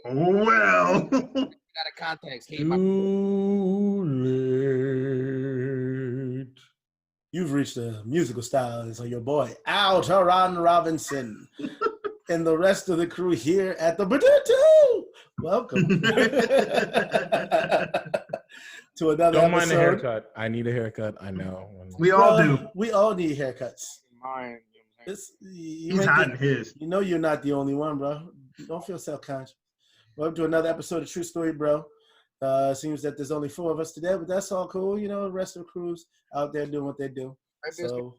Well. Got a context. Too late. You've reached the musical styles of your boy, Altaron Robinson, and the rest of the crew here at the Potato. Welcome to another Don't mind the episode. haircut. I need a haircut. I know. We all do. We all need haircuts. Mine. He's hiding his. You know you're not the only one, bro. Don't feel self-conscious. Welcome to another episode of True Story, bro. Seems that there's only 4 of us today, but that's all cool. You know, the rest of the crew's out there doing what they do. So, on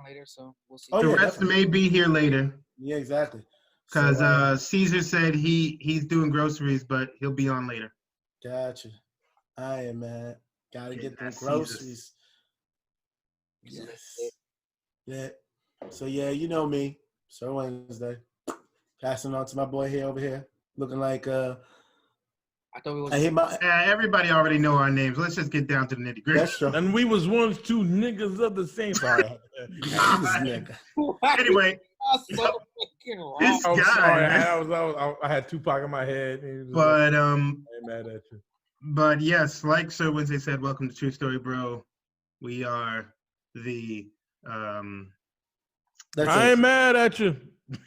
later, so we'll see. The rest may be here later. Yeah, exactly. Because Caesar said he's doing groceries, but he'll be on later. Gotcha. I am mad. Gotta get the that's groceries. Yes. Yeah. So yeah, you know me, Sir Wednesday. Passing on to my boy here over here, looking like I thought we was. I hit my. Everybody already know our names. Let's just get down to the nitty gritty. That's true. And we was once 2 niggas of the same. Sorry. Anyway, this I'm sorry. guy. I had Tupac in my head. But I ain't mad at you. But yes, like Sir Wednesday said, welcome to True Story, bro. We are the I ain't mad at you.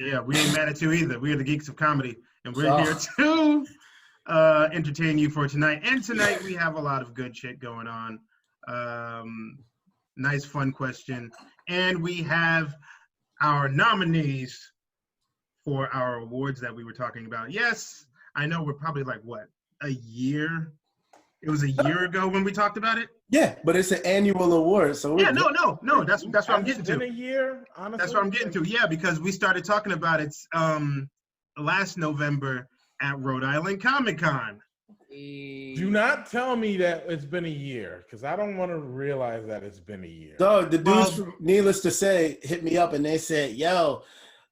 Yeah, we ain't mad at you either. We are the Geeks of Comedy, and we're here to entertain you for tonight. And tonight we have a lot of good shit going on. Nice, fun question. And we have our nominees for our awards that we were talking about. Yes, I know we're probably like, what, a year? It was a year ago when we talked about it? Yeah, but it's an annual award, so yeah, no. That's what I'm getting to. It's been a year, honestly. That's what I'm getting to. Yeah, because we started talking about it last November at Rhode Island Comic Con. Do not tell me that it's been a year, because I don't want to realize that it's been a year. So the dudes, needless to say, hit me up and they said, "Yo,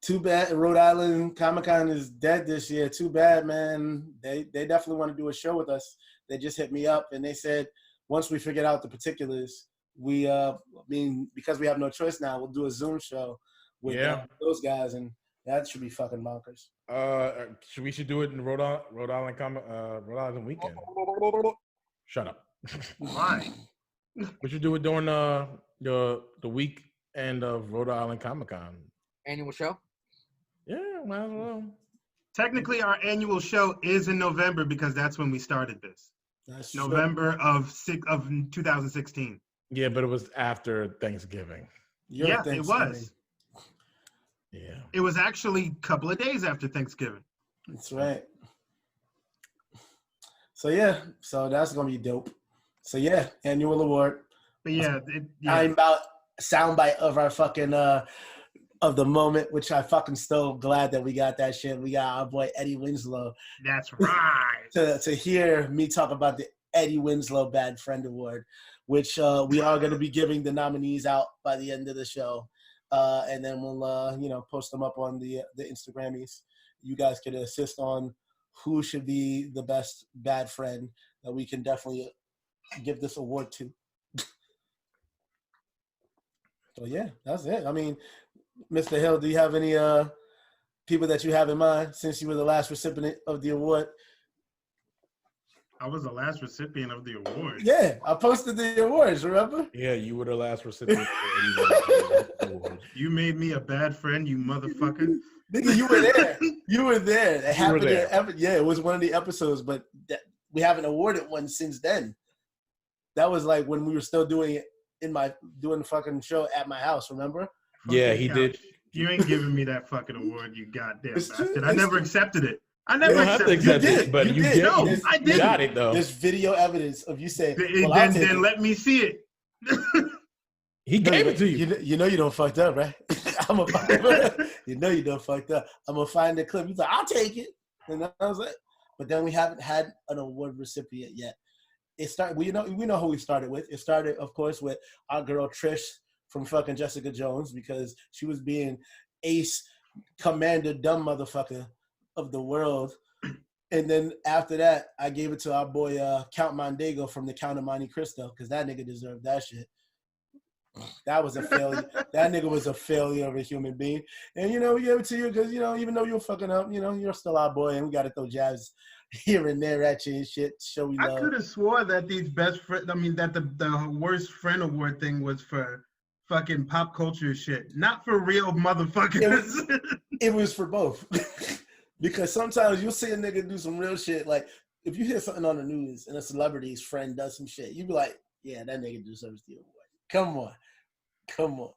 too bad Rhode Island Comic Con is dead this year. Too bad, man. They definitely want to do a show with us." They just hit me up and they said, once we figured out the particulars, we because we have no choice now, we'll do a Zoom show with those guys, and that should be fucking bonkers. We should do it in Rhode Island weekend. Shut up. Why? We should do it during the weekend of Rhode Island Comic Con. Annual show? Yeah, might as well. Technically, our annual show is in November because that's when we started this. That's November of 2016. Yeah, but it was after Thanksgiving. It was. Yeah. It was actually a couple of days after Thanksgiving. That's right. So yeah, so that's gonna be dope. So yeah, annual award. But yeah, I'm about soundbite of our fucking of the moment, which I fucking still glad that we got that shit. We got our boy Eddie Winslow. That's right. to hear me talk about the Eddie Winslow Bad Friend Award, which we are going to be giving the nominees out by the end of the show, and then we'll post them up on the Instagrammies. You guys can assist on who should be the best bad friend that we can definitely give this award to. So yeah, that's it. I mean, Mr. Hill, do you have any people that you have in mind since you were the last recipient of the award? I was the last recipient of the award. Yeah, I posted the awards, remember? Yeah, you were the last recipient of the award. You made me a bad friend, you motherfucker. Nigga, you were there. You were there. It happened. It was one of the episodes, but we haven't awarded one since then. That was like when we were still doing it doing the fucking show at my house, remember? Yeah, he did. You ain't giving me that fucking award, you goddamn bastard. I never accepted it. I never accepted it. But you did. No, I didn't. Got it, though. There's video evidence of you saying, then let me see it. He gave it to you. You know you don't fucked up, right? You know you don't fucked up. I'm going to find the clip. He's like, I'll take it. And that was it. But then we haven't had an award recipient yet. It started. We know who we started with. It started, of course, with our girl Trish from fucking Jessica Jones, because she was being ace commander dumb motherfucker of the world. And then after that, I gave it to our boy Count Mondego from the Count of Monte Cristo, because that nigga deserved that shit. That was a failure. That nigga was a failure of a human being. And, you know, we gave it to you because, you know, even though you're fucking up, you know, you're still our boy, and we got to throw jabs here and there at you and shit. Show we I love. could have swore that these best friend, I mean, that the worst friend award thing was for fucking pop culture shit, not for real motherfuckers. It was for both. Because sometimes you'll see a nigga do some real shit. Like, if you hear something on the news and a celebrity's friend does some shit, you be like, yeah, that nigga deserves the award. Come on. Come on.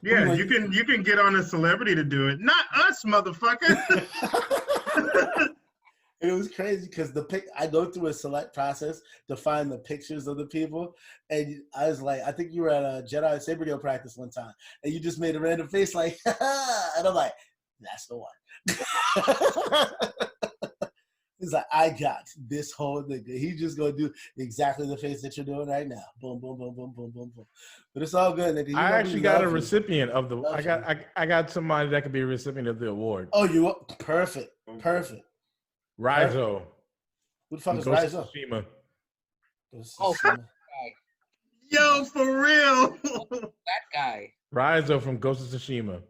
Yeah, you can get on a celebrity to do it, not us, motherfucker. It was crazy because I go through a select process to find the pictures of the people, and I was like, I think you were at a Jedi Saber Guild practice one time, and you just made a random face like, and I'm like, that's the one. He's like, I got this whole nigga. He's just gonna do exactly the face that you're doing right now. Boom, boom, boom, boom, boom, boom, boom. But it's all good, nigga. I actually got a recipient of the. I got somebody that could be a recipient of the award. Oh, you perfect, perfect. Rizo. Who the fuck is Rizo? Tsushima. Oh, Yo, for real. that guy. Rizo from Ghost of Tsushima.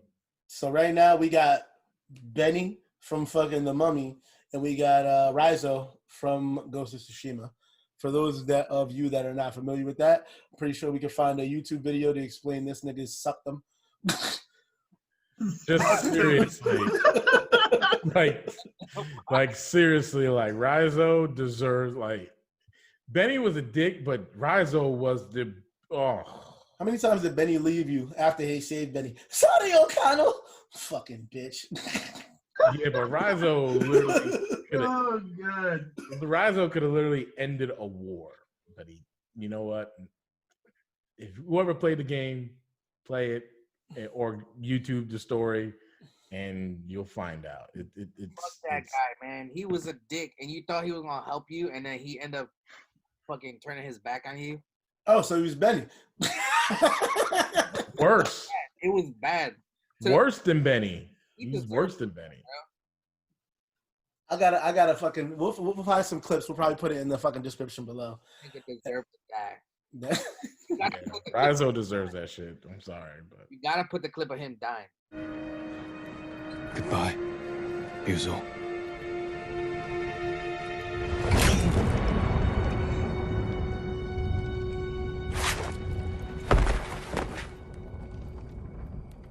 So right now we got Benny from fucking The Mummy, and we got Rizo from Ghost of Tsushima. For those of you that are not familiar with that, I'm pretty sure we can find a YouTube video to explain this nigga sucked them. Just seriously. like seriously, like Rizo deserves, like, Benny was a dick, but Rizo was the How many times did Benny leave you after he saved Benny? Sorry, O'Connell. Fucking bitch. Yeah, but Rizo literally Oh god. Rizo could have literally ended a war. But he, you know what? If whoever played the game, play it or YouTube the story, and you'll find out. It's Fuck that guy, man. He was a dick, and you thought he was gonna help you, and then he ended up fucking turning his back on you. Oh, so he was Benny. worse. It was bad. Worse than Benny. He's deserved worse than Benny. I gotta fucking. We'll find some clips. We'll probably put it in the fucking description below. I think it deserved to die. Yeah, Rizo deserves that shit. I'm sorry, but You gotta put the clip of him dying. Goodbye, Yuzo.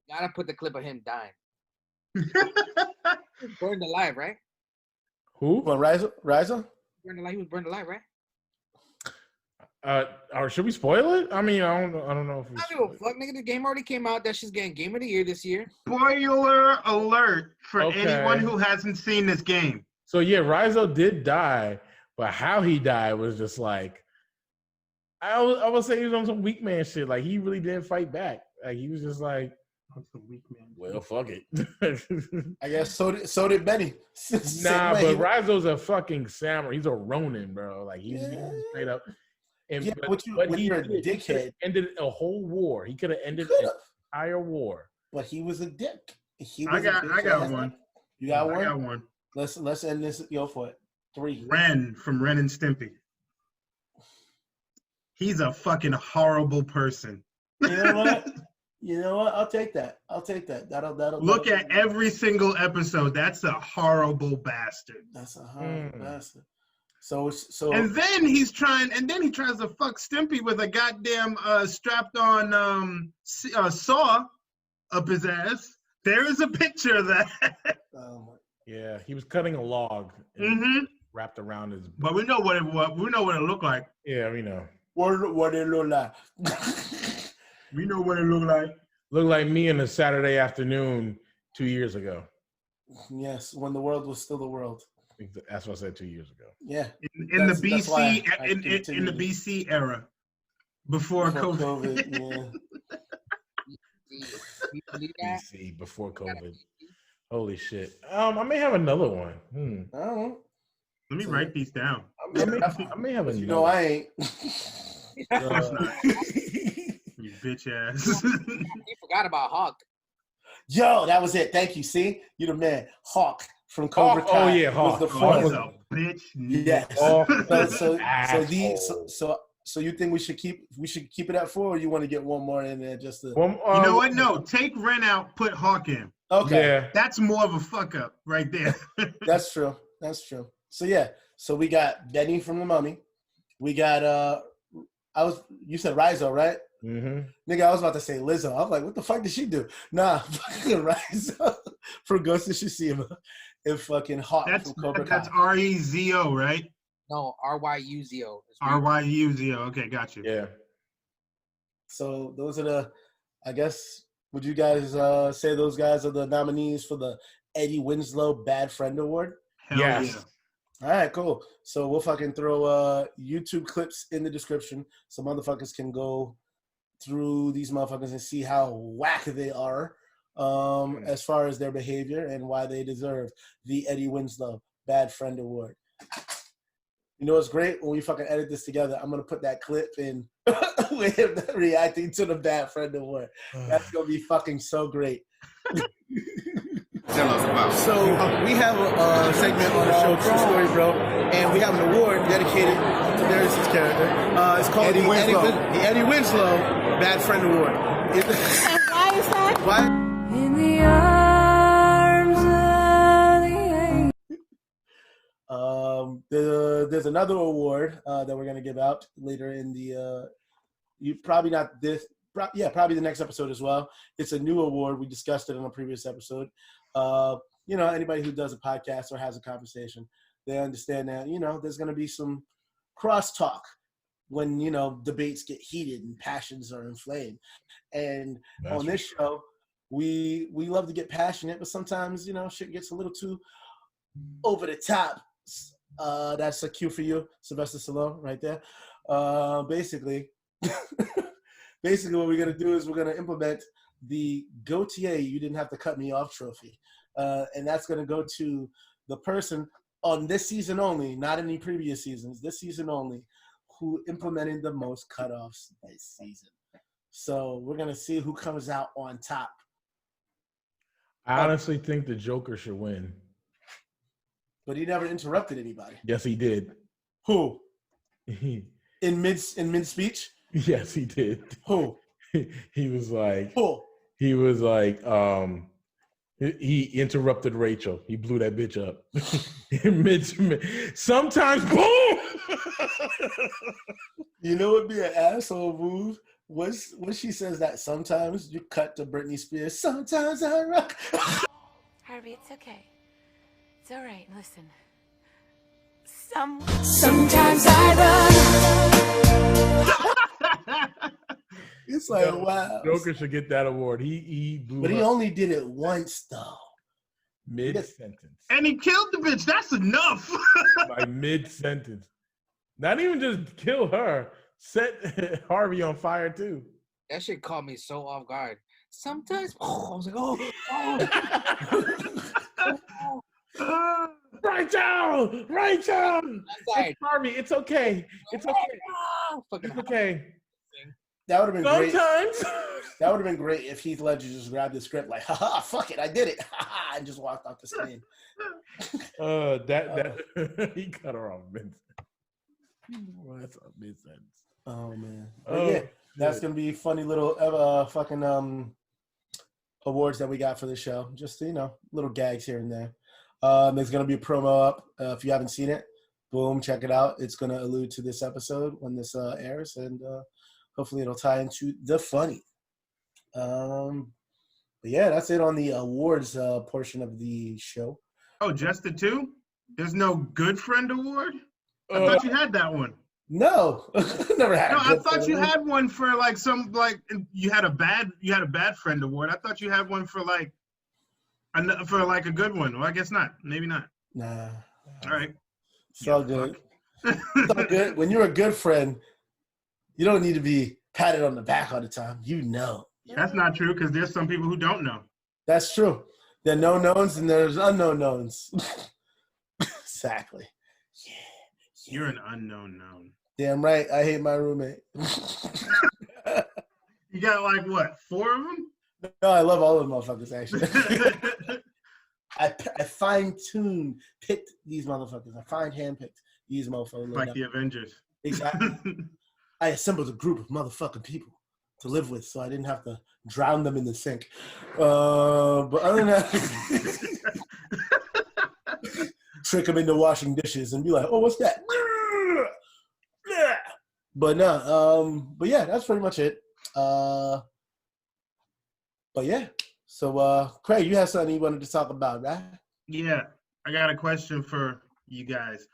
Gotta put the clip of him dying. Burned alive, right? who? Well, Rizo? Burned alive. He was burned alive, right? Or should we spoil it? I mean, I don't know if we I don't give a fuck, nigga. The game already came out. That shit's getting Game of the Year this year. Spoiler alert for Okay. anyone who hasn't seen this game. So yeah, Rizo did die, but how he died was just like, I would say he was on some weak man shit. Like, he really didn't fight back. Like, he was just like, That's a weak man. well, fuck it. I guess so did Benny. Nah, but Rizo's a fucking samurai. He's a Ronin, bro. Like, he's straight up. And Yeah, but when you're a he could've dickhead. ended a whole war. He could have ended an entire war. But he was a dick. I got one. You got one? I got one. Let's end this. Go for it. 3. Ren from Ren and Stimpy. He's a fucking horrible person. You know what? You know what? I'll take that. That'll Look at every single episode. That's a horrible bastard. That's a horrible bastard. So And then he tries to fuck Stimpy with a goddamn strapped on saw up his ass. There is a picture of that. Yeah, he was cutting a log wrapped around his. But we know what it looked like. Yeah, we know. what it look like? We know what it looked like. Looked like me on a Saturday afternoon 2 years ago. Yes, when the world was still the world. That's what I said 2 years ago. Yeah. In the That's why BC I in the continued. BC era. Before COVID. Yeah. You believe that? BC, before COVID. Holy shit. I may have another one. I don't know. Let me write these down. I may have another. You know I ain't. You bitch ass. You forgot about Hawk. Yo, that was it. Thank you. See? You the man. Hawk from Cobra Hawk, Kai. oh, yeah, Hawk. Was the Oh, first. he's a bitch. Yes. Oh, So So you think we should keep it at 4, or you want to get one more in there just to? You know what? No, take Ren out, put Hawk in. Okay. Yeah. That's more of a fuck up right there. That's true. That's true. So yeah. So we got Benny from The Mummy. We got you said Rizzo, right? Mm-hmm. Nigga, I was about to say Lizzo. I was like, what the fuck did she do? Nah, fucking Rizzo from Ghost of Tsushima and fucking Hawk from Cobra Kai. That's Rezo, right? No, Ryuzo. Ryuzo. Okay, got you. Yeah. So those are the, I guess, would you guys say those guys are the nominees for the Eddie Winslow Bad Friend Award? Hell Yes. yeah. All right, cool. So we'll fucking throw YouTube clips in the description so motherfuckers can go through these motherfuckers and see how whack they are as far as their behavior and why they deserve the Eddie Winslow Bad Friend Award. You know what's great? When we fucking edit this together, I'm going to put that clip in with him reacting to the Bad Friend Award. That's going to be fucking so great. Tell us about it. So we have a segment on the show, True Story Bro, and we have an award dedicated to Darius's character. It's called the Eddie Winslow Bad Friend Award. And why is that? Why? In the arms of the angel. There's another award that we're gonna give out later in the. Probably not this. Probably the next episode as well. It's a new award. We discussed it in a previous episode. Anybody who does a podcast or has a conversation, they understand that, there's going to be some crosstalk when, debates get heated and passions are inflamed. And That's on this show, we love to get passionate, but sometimes, shit gets a little too over the top. That's a cue for you, Sylvester Stallone, right there. Basically, what we're going to do is we're going to implement the Gautier You Didn't Have to Cut Me Off trophy. And that's going to go to the person on this season only, not any previous seasons, this season only, who implemented the most cutoffs this season. So we're going to see who comes out on top. I honestly think the Joker should win. But he never interrupted anybody. Yes, he did. Who? In mid speech? Yes, he did. Who? He was like, Who? he was like, he interrupted Rachel. He blew that bitch up. Sometimes, boom. You know what'd be an asshole move? When she says that sometimes you cut to Britney Spears. Sometimes I rock. Harvey, it's okay. It's all right. Listen. Sometimes I run. It's like, wow. Joker should get that award. He blew But he up only did it once, though. mid-sentence. And he killed the bitch. That's enough. By mid-sentence. Not even just kill her. Set Harvey on fire, too. That shit caught me so off guard. Sometimes, I was like, oh. Rachel! It's Harvey, it's okay. It's okay. It's okay. That would have been great. Sometimes. That would have been great if Heath Ledger just grabbed the script like, haha, fuck it, I did it, and just walked off the screen. He cut her off that's a mid-sentence. Oh man. But yeah, that's gonna be funny little fucking awards that we got for the show. Just little gags here and there. There's gonna be a promo up. If you haven't seen it, boom, check it out. It's gonna allude to this episode when this airs, and hopefully it'll tie into the funny. But yeah, that's it on the awards portion of the show. Oh, just the two? There's no Good Friend Award? I thought you had that one. No, never had. No, I thought you had one for you had a bad friend award. I thought you had one for a good one. Well, I guess not. Maybe not. Nah. All right. It's all good. It's all good. When you're a good friend, you don't need to be patted on the back all the time. That's not true because there's some people who don't know. That's true. There are known knowns and there's unknown knowns. Exactly. Yeah. You're an unknown known. Damn right. I hate my roommate. You got like what, 4 of them? No, I love all of them motherfuckers actually. I fine-tuned, picked these motherfuckers. I hand-picked these motherfuckers. Like the Avengers. Exactly. I assembled a group of motherfucking people to live with, so I didn't have to drown them in the sink. But other than that, trick them into washing dishes and be like, "Oh, what's that?" But no, but yeah, that's pretty much it. But yeah, so Craig, you had something you wanted to talk about, right? Yeah, I got a question for you guys.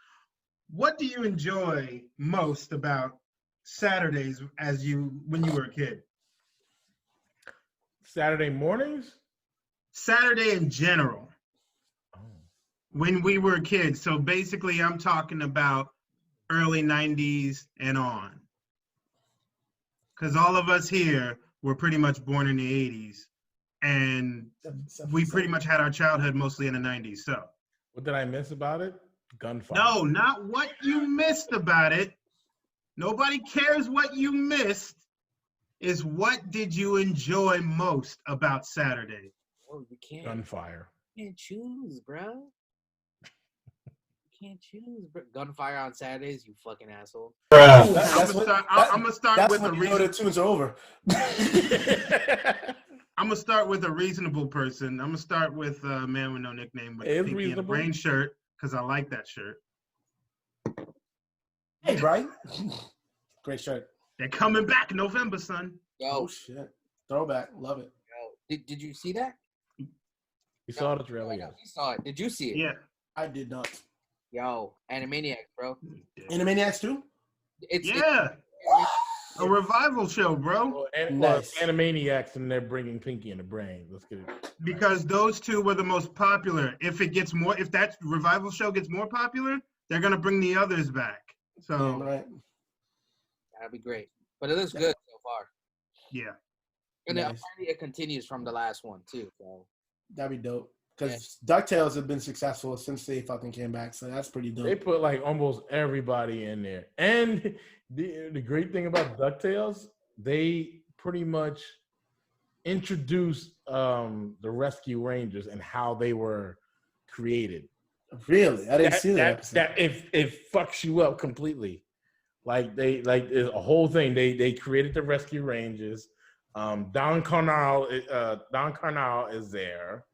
What do you enjoy most about Saturdays when you were a kid? Saturday mornings? Saturday in general, Oh. when we were kids. So basically, I'm talking about early 90s and on. Because all of us here were pretty much born in the 80s. And we pretty much had our childhood mostly in the 90s. So, What did I miss about it? Gunfire. no, not what you missed about it. Nobody cares what you missed. Is what did you enjoy most about Saturday? Oh, you can't. Gunfire. You can't choose, bro. You can't choose, bro. Gunfire on Saturdays, you fucking asshole. I'm gonna start That's with when a you know the reason. tunes are over. I'm gonna start with a reasonable person. I'm gonna start with a man with no nickname with It is the Pinky and the reasonable. Brain shirt because I like that shirt. Hey, Brian. Great shirt. They're coming back in November, son. Oh Yo, shit. Throwback. Love it. did you see that? You saw the trailer, yes. You saw it. Did you see it? Yeah. I did not. Yo, Animaniacs, bro. Animaniacs too? It's Yeah. A revival show, bro. Well, Nice. Animaniacs, and they're bringing Pinky in the Brain. Let's get it. Because those two were the most popular. If that revival show gets more popular, they're gonna bring the others back. So Damn right. That'd be great. But it looks good so far. yeah. And then Nice. apparently it continues from the last one too. So That'd be dope. Because DuckTales have been successful since they fucking came back, so that's pretty dope. They put like almost everybody in there. And the great thing about DuckTales, they pretty much introduced the Rescue Rangers and how they were created. Really? I didn't see that. That it fucks you up completely. Like there's a whole thing. They created the Rescue Rangers. Don Carnal is there.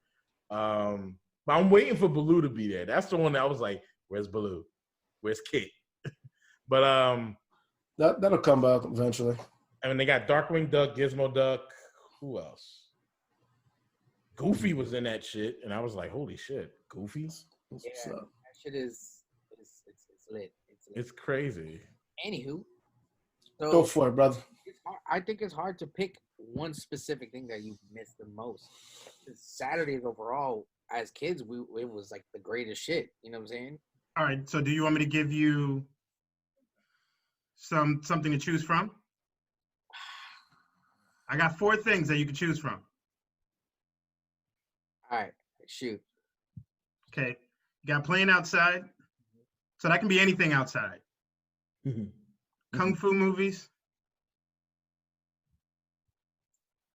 But I'm waiting for Baloo to be there. That's the one that I was like, where's Baloo? Where's Kit? But That'll come back eventually. I mean, they got Darkwing Duck, Gizmo Duck. Who else? Goofy was in that shit, and I was like, holy shit, Goofy's. yeah, that shit is it's lit. It's lit. It's crazy. Anywho, so Go for it, brother. I think it's hard to pick one specific thing that you missed the most. Saturdays overall, as kids, it was like the greatest shit. You know what I'm saying? All right. So do you want me to give you something to choose from? I got 4 things that you can choose from. All right, shoot. Okay. You got playing outside. So that can be anything outside. Kung fu movies.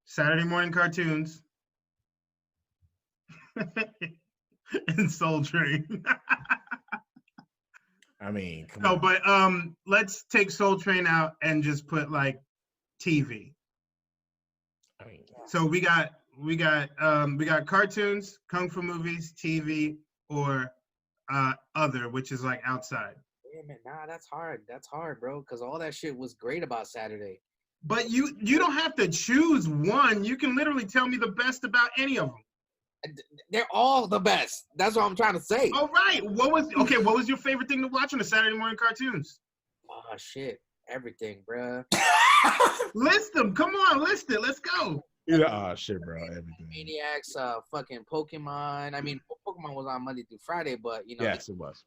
Saturday morning cartoons. And Soul Train. I mean, come No, on. but let's take Soul Train out and just put like TV. I mean, So we got cartoons, kung fu movies, TV, or other, which is like outside. Yeah, man, nah, that's hard. That's hard, bro. Because all that shit was great about Saturday. But you don't have to choose one. You can literally tell me the best about any of them. They're all the best. That's what I'm trying to say. All right. What was your favorite thing to watch on the Saturday morning cartoons? Oh shit, everything, bro. List them. Come on, list it. Let's go. shit, bro. Everything. Maniacs, fucking Pokemon. I mean, Pokemon was on Monday through Friday, but you know, Yes, it was.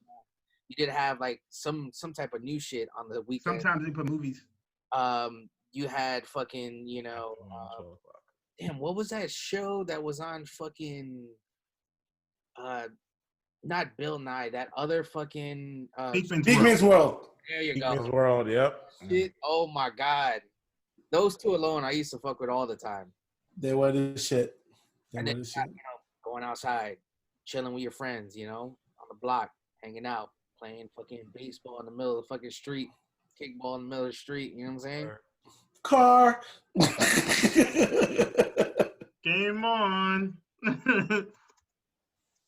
you did have like some type of new shit on the weekend. Sometimes they put movies. You had fucking, you know, 12 o'clock. damn, what was that show that was on fucking, not Bill Nye, that other fucking, Beakman's World. there you Beakman's go. World, yep. Shit, oh my god, those two alone, I used to fuck with all the time. They were the shit. They And were then, the shit. you know, going outside, chilling with your friends, you know, on the block, hanging out, playing fucking baseball in the middle of the fucking street. kickball in the middle of the street. You know what I'm saying? Car. Game on.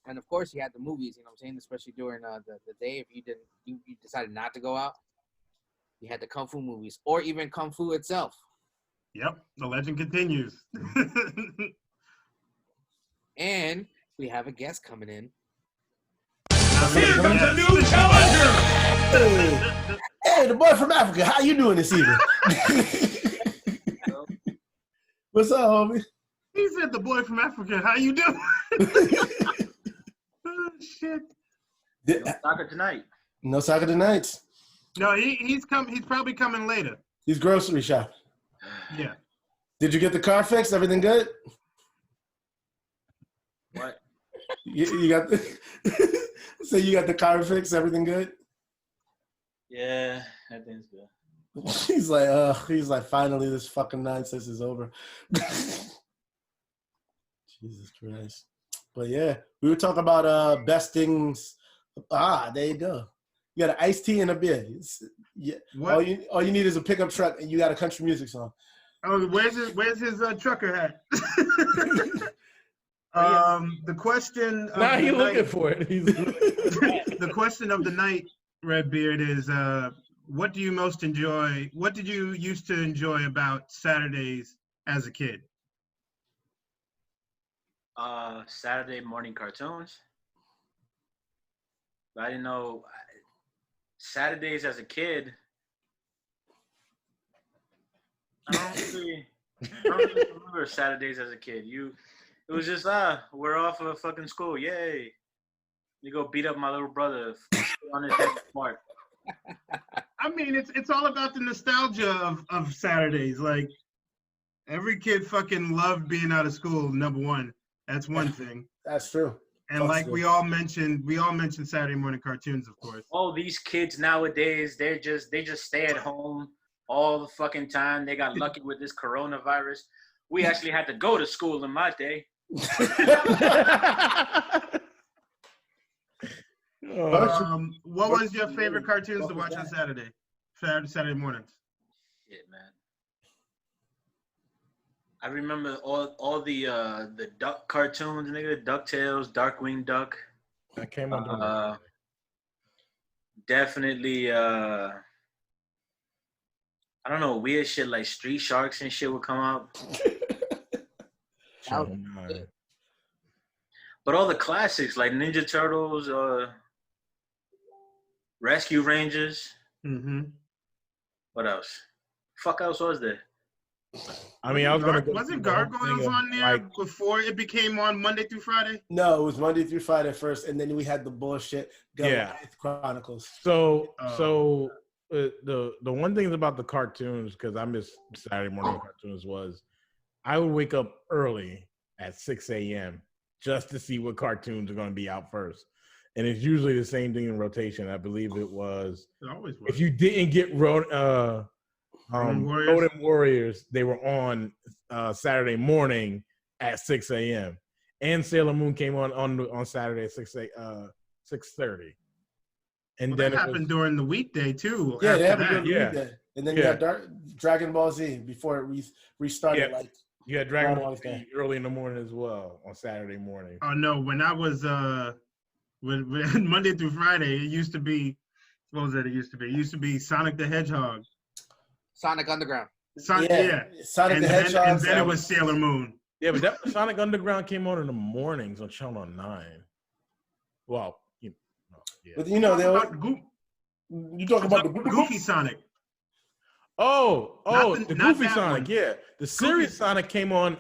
And of course, you had the movies. You know what I'm saying? Especially during the day, if you decided not to go out, you had the kung fu movies, or even kung fu itself. Yep, the legend continues. And we have a guest coming in. Here comes a new challenger. Hey, the boy from Africa. How you doing this evening? What's up, homie? He said, "The boy from Africa. How you doing?" Oh shit. No soccer tonight. No soccer tonight. No, he's probably coming later. He's grocery shopping. Yeah. Did you get the car fixed? Everything good? What? You got the so you got the car fixed? Everything good? Yeah, everything's good. He's like, finally, this fucking nonsense is over. Jesus Christ. But yeah, we were talking about best things. There you go. You got an iced tea and a beer. All you need is a pickup truck and you got a country music song. Oh, where's his trucker hat? The question. Now he's looking for it. The question of the night, Redbeard, is what do you most enjoy? What did you used to enjoy about Saturdays as a kid? Saturday morning cartoons. But I didn't know Saturdays as a kid. I don't really remember Saturdays as a kid. It was just we're off of fucking school, yay! You go beat up my little brother on his head smart. I mean, it's all about the nostalgia of Saturdays. Like every kid fucking loved being out of school. Number one, that's one thing. That's true. And like we all mentioned Saturday morning cartoons, of course. Oh, these kids nowadays, they just stay at home all the fucking time. They got lucky with this coronavirus. We actually had to go to school in my day. What was your favorite cartoons to watch on Saturday mornings? Shit, man. I remember all the duck cartoons, nigga. DuckTales, Darkwing Duck. That came on. Definitely. I don't know, weird shit like Street Sharks and shit would come out. But all the classics like Ninja Turtles, Rescue Rangers. Mm-hmm. What else? Fuck else was there? I mean, I was gonna. Wasn't Gargoyles on there before it became on Monday through Friday? No, it was Monday through Friday first, and then we had the bullshit Chronicles. So the one thing about the cartoons, because I miss Saturday morning cartoons, was I would wake up early at 6 a.m. just to see what cartoons are going to be out first. And it's usually the same thing in rotation. I believe it was. It always was. If you didn't get Road Warriors, they were on Saturday morning at 6 a.m. And Sailor Moon came on Saturday at 6:30. And then that happened during the weekday too. Yeah, that happened during the weekday. And then you had Dragon Ball Z before it restarted. Yeah. You had Dragon Ball Z early in the morning as well on Saturday morning. Oh no, when I was when Monday through Friday, it used to be, what was that? It used to be Sonic the Hedgehog. Sonic Underground. Sonic the Hedgehog. And then it was Sailor Moon. Yeah, but that Sonic Underground came on in the mornings on Channel 9. Well, but you know, you talk about the Goofy Sonic. The Goofy Sonic, yeah. The serious Sonic came on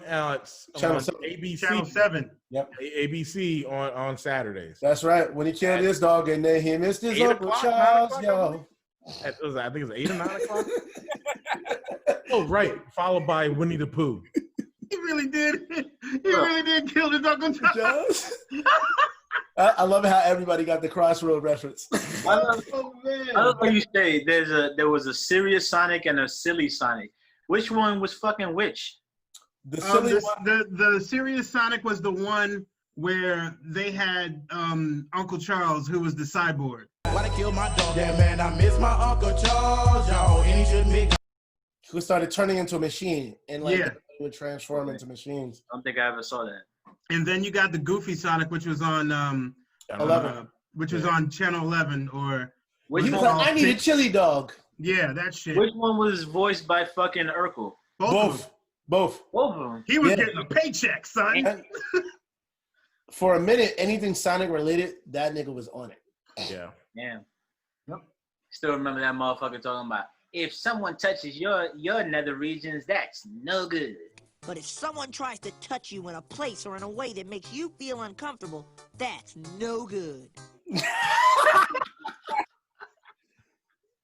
Channel 7. ABC. Channel 7. Yep. ABC on Saturdays. That's right. When he killed his dog and then he missed his Uncle Charles, yo. I think it was 8 or 9 o'clock. Oh, right. Followed by Winnie the Pooh. He really did. He really did kill his Uncle Charles. I love how everybody got the Crossroad reference. I love how you say there was a serious Sonic and a silly Sonic. Which one was fucking which? The silly the serious Sonic was the one where they had Uncle Charles, who was the cyborg. Why they kill my dog? Yeah, man, I miss my Uncle Charles, y'all. And he shouldn't be. Who started turning into a machine and like Yeah. would transform into machines. I don't think I ever saw that. And then you got the Goofy Sonic, which was on 11. which was on Channel 11 or Which He was one, like, I need a chili dog. yeah, that shit. which one was voiced by fucking Urkel? Both. of them. Both. Both of them. He was Yeah. getting a paycheck, son. And for a minute, anything Sonic related, that nigga was on it. Yeah. Damn. Yep. Still remember that motherfucker talking about, if someone touches your nether regions, that's no good. But if someone tries to touch you in a place or in a way that makes you feel uncomfortable, that's no good.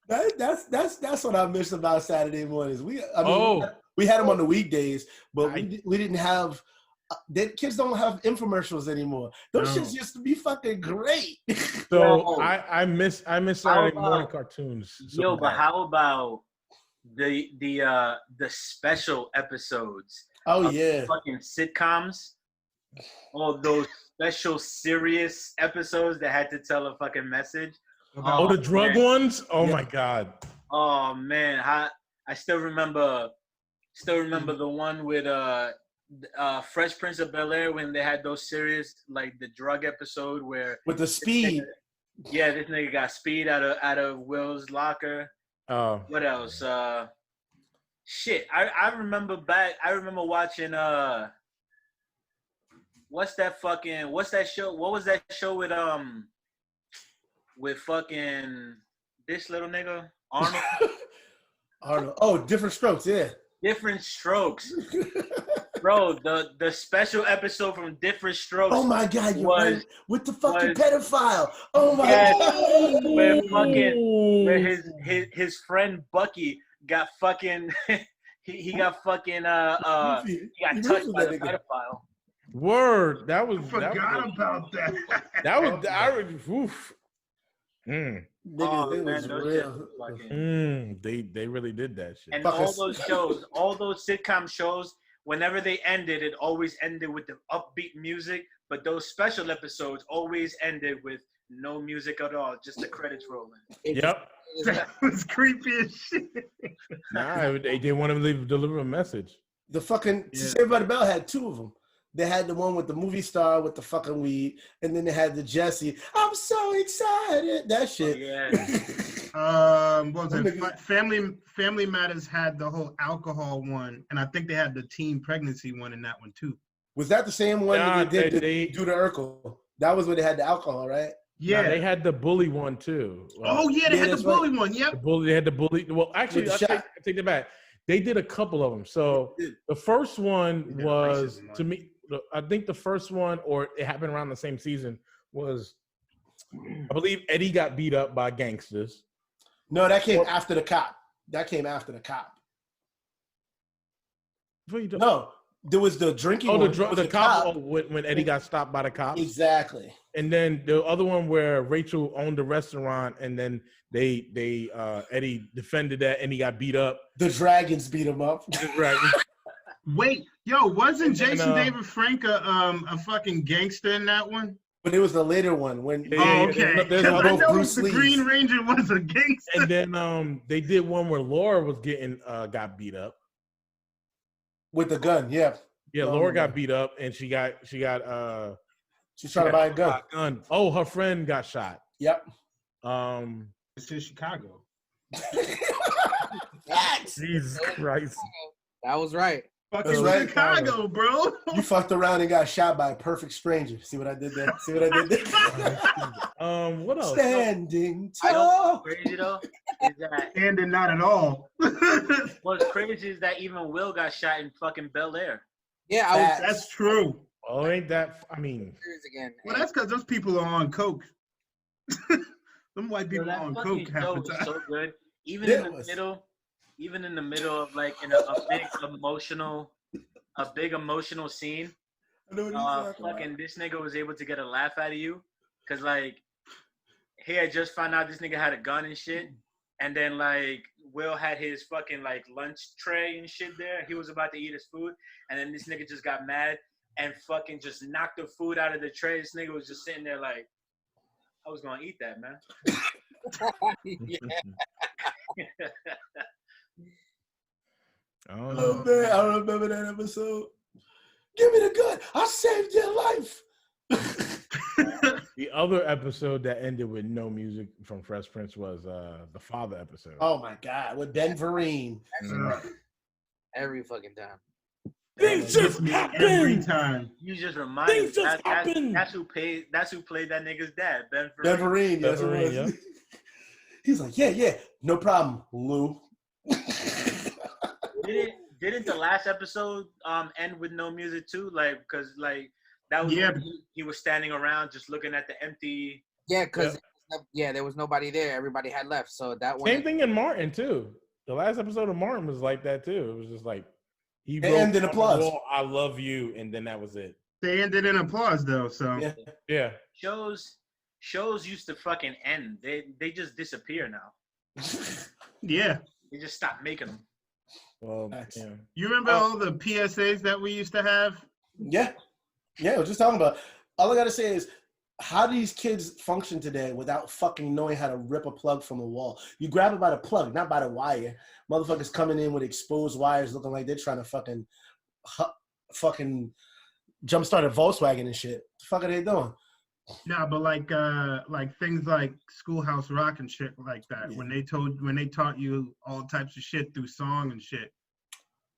That's what I miss about Saturday mornings. We had them on the weekdays, but we didn't have. Kids don't have infomercials anymore. Those shits used to be fucking great. So I miss Saturday morning cartoons. So But how about the special episodes? Oh of yeah, fucking sitcoms. All those special serious episodes that had to tell a fucking message. the drug ones. Oh my god. Oh man, I still remember the one with Fresh Prince of Bel-Air when they had those serious like the drug episode where with the speed. This nigga got speed out of Will's locker. What else? Shit, I remember watching what's that show? What was that show with fucking this little nigga Arnold? Arnold. Oh, Different Strokes. Yeah. Different Strokes. Bro, the special episode from Different Strokes. Oh my god, you're right. With the fucking pedophile. Oh my god. Where his friend Bucky got fucking he got fucking he got touched by the pedophile. Word. That was. I forgot about that. That was. Oof. Nigga, Oh, it man, was those real. They really did that shit. And all those shows, all those sitcom shows, whenever they ended, it always ended with the upbeat music. But those special episodes always ended with no music at all, just the credits rolling. Yep. That was creepy as shit. Nah, they want to deliver a message. The fucking Saved by the Bell had two of them. They had the one with the movie star with the fucking weed, and then they had the Jesse. I'm so excited. That shit. What was it? Family Matters had the whole alcohol one, and I think they had the teen pregnancy one in that one too. Was that the same one that they did do the Urkel? That was where they had the alcohol, right? Yeah, they had the bully one too. They had the bully one. Yep. They had the bully. Well, actually, I take that back. They did a couple of them. So the first one was, to me, I think the first one, or it happened around the same season, was, I believe Eddie got beat up by gangsters. No, that came after the cop. That came after the cop. No, there was the drinking. Oh, the cop. When Eddie got stopped by the cops. Exactly. And then the other one where Rachel owned the restaurant, and then Eddie defended that, and he got beat up. The dragons beat him up. Wait, wasn't Jason David Frank a fucking gangster in that one? But it was the later one when. Okay. Because I know the Green Ranger was a gangster. And then they did one where Laura was got beat up with the gun. Yeah. Yeah, Laura got beat up, and she got. She's trying to buy a gun. Oh, her friend got shot. Yep. It's in Chicago. Jesus Christ. That was right. Fucking Chicago, bro. You fucked around and got shot by a perfect stranger. See what I did there? What else? Standing tall. Crazy though is that standing not at all. What's crazy is that even Will got shot in fucking Bel Air. Yeah, that's true. Oh, ain't that? I mean, well, that's because those people are on coke. Them white people are on coke half the time. So good. Even in the middle of like in a big emotional scene, fucking this nigga was able to get a laugh out of you, cause like he had just found out this nigga had a gun and shit, and then like Will had his fucking like lunch tray and shit there. He was about to eat his food, and then this nigga just got mad. and fucking just knocked the food out of the tray. This nigga was just sitting there like, I was gonna eat that, man. Yeah. I don't Oh know. man, I remember that episode. Give me the gun. I saved your life. The other episode that ended with no music from Fresh Prince was the father episode. Oh my God, with Ben Vereen. Every fucking time. Things just happen every time. You just reminded me. Things just happen. That's who played that nigga's dad, Ben Vereen. Ben Vereen, yes, Ben it Vereen, was. yeah. He's like, yeah, no problem, Lou. Didn't the last episode end with no music too? Like, because like that was when he was standing around just looking at the empty. Yeah, because there was nobody there. Everybody had left. So that one. Same thing in Martin too. The last episode of Martin was like that too. It was just like he They wrote ended in on the applause. wall, "I love you," and then that was it. They ended in applause though, so Yeah. Shows used to fucking end. They just disappear now. yeah. They just stopped making them. Well, Facts. yeah. You remember all the PSAs that we used to have? Yeah, I was just talking about. All I gotta say is, how do these kids function today without fucking knowing how to rip a plug from a wall? You grab it by the plug, not by the wire. Motherfuckers coming in with exposed wires, looking like they're trying to fucking jumpstart a Volkswagen and shit. The fuck are they doing? No, but like things like Schoolhouse Rock and shit like that. Yeah. When they taught you all types of shit through song and shit.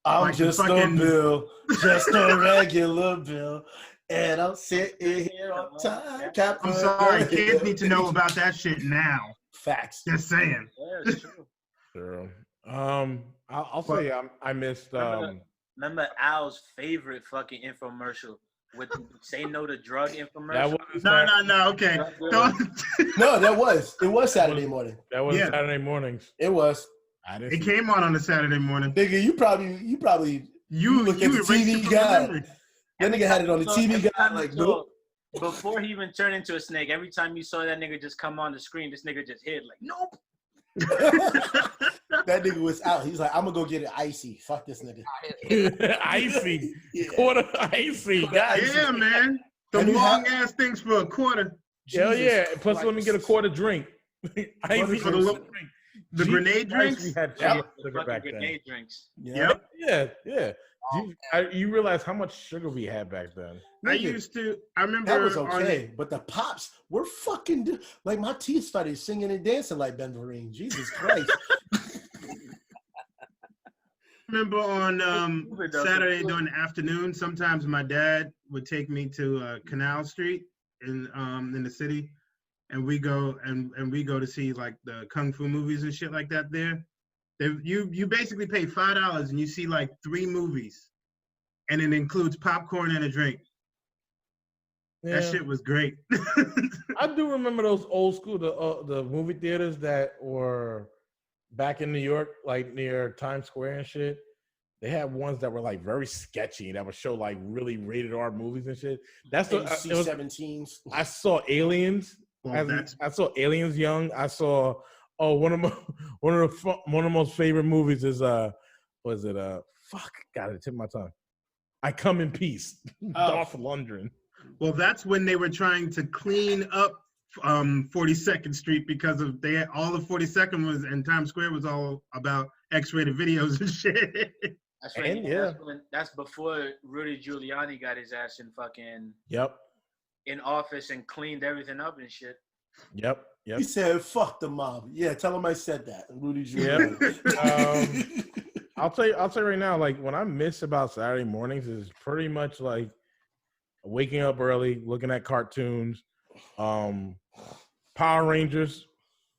I'm Like the just fucking- a bill, just a regular bill, and I'm sitting here on time. I'm sorry, kids need to know about that shit now. Facts. Just saying. Yeah, it's true. Sure. I'll say I missed. Remember Al's favorite fucking infomercial with "Say No to Drug" infomercial? That was No, okay. Don't- No, it was Saturday morning. That was Yeah. Saturday mornings. It was. I didn't. It see came on a Saturday morning. Nigga, you probably You look at the erased TV it from guy. memory. That nigga had it on the So TV every guy. time Like, you saw- nope. Before he even turned into a snake, every time you saw that nigga just come on the screen, this nigga just hid like, nope. That nigga was out. He's like, I'm gonna go get it icy. Fuck this nigga. icy, Yeah. quarter icy, guys. Yeah, man. The And you long ass things for a quarter. Hell Jesus yeah! Plus, let me Christ. get a quarter drink. Icy For the drink. The Jesus grenade Christ, drinks. We had Yep. sugar The fucking back then. grenade drinks. Yep. Yeah. You realize how much sugar we had back then? I Nigga, remember that was on- okay, but the pops were fucking like my teeth started singing and dancing like Ben Vereen. Jesus Christ. remember on Stupid, though. Saturday during the afternoon, sometimes my dad would take me to Canal Street in the city, and we go to see like the kung fu movies and shit like that there. You basically pay $5 and you see like 3 movies, and it includes popcorn and a drink. That Yeah. shit was great. I do remember those old school the movie theaters that were back in New York, like near Times Square and shit. They had ones that were like very sketchy that would show like really rated R movies and shit. That's the it was, C-17s. I saw Aliens. Well, I saw Aliens young. I saw one of the most favorite movies is was it fuck, got it tip of my tongue. I Come in Peace. Dolph Lundgren. Well, that's when they were trying to clean up 42nd Street because of all the 42nd was and Times Square was all about X-rated videos and shit. That's right. And, That's before Rudy Giuliani got his ass in fucking Yep. in office and cleaned everything up and shit. Yep. He said, fuck the mob. Yeah, tell him I said that. Rudy Yep. Giuliani. I'll tell you right now, like what I miss about Saturday mornings is pretty much like waking up early, looking at cartoons, Power Rangers,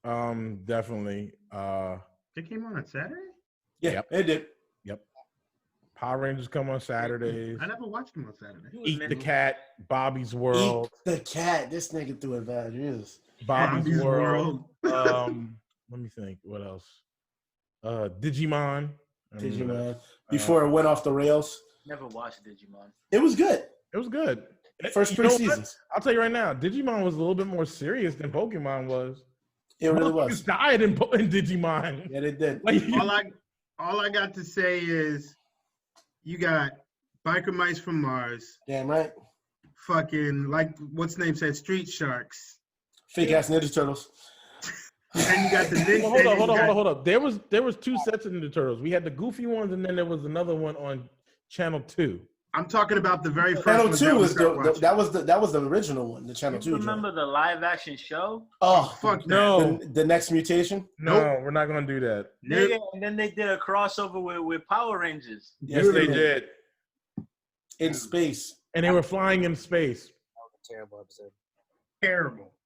definitely. They came on Saturday? Yeah, Yep. it did. Yep. Power Rangers come on Saturdays. I never watched them on Saturday. Eat the Cat, Bobby's World, Eat the cat. This nigga threw it bad. Yes. Bobby's World. Let me think. What else? Digimon. Digimon. Before it went off the rails. Never watched Digimon. It was good. It was good. First You 3 know what? seasons. I'll tell you right now, Digimon was a little bit more serious than Pokemon was. It really Motherfuckers was. died in Digimon. Yeah, it did. Like, All I got to say is you got Biker Mice from Mars. Damn right. Fucking, like, what's name said, Street Sharks. Fake ass Ninja Turtles. And you got the Ninja. Well, hold on. There was two sets of Ninja Turtles. We had the goofy ones, and then there was another one on Channel 2. I'm talking about the very first Channel one 2 was that was the original one, the Channel 2. Remember the live action show? Oh fuck no! The Next Mutation? No, we're not gonna do that. Nigga, and then they did a crossover with Power Rangers. Yes, they did. In space. And they were flying in space. That was a terrible episode.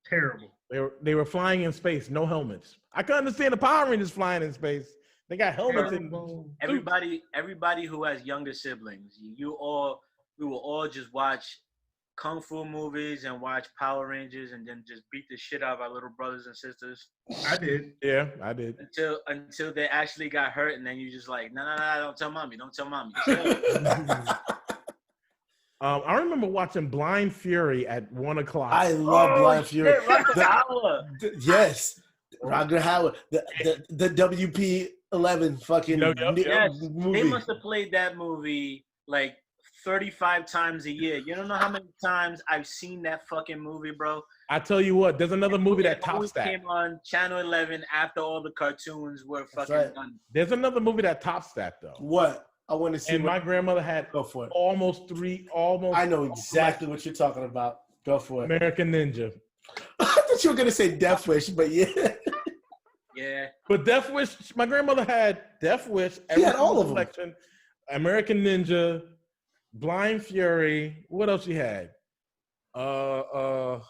Terrible. They were flying in space, no helmets. I can understand the Power Rangers flying in space. They got helmets in. Everybody who has younger siblings, we will all just watch kung fu movies and watch Power Rangers and then just beat the shit out of our little brothers and sisters. I did. Yeah, I did. Until they actually got hurt, and then you just like, no, don't tell mommy. I remember watching Blind Fury at 1 o'clock. I love Blind Fury. Yes, Roger Howard. The WP11 fucking movie. They must have played that movie like 35 times a year. You don't know how many times I've seen that fucking movie, bro. I tell you what, there's another movie that tops that. Came on Channel 11 after all the cartoons were fucking done. There's another movie that tops that though. What? I want to see. And my grandmother had almost. I know exactly what you're talking about. Go for it. American Ninja. I thought you were gonna say Death Wish, but yeah. Yeah. But Death Wish, my grandmother had Death Wish. She had all of them. American Ninja, Blind Fury. What else she had? Wow,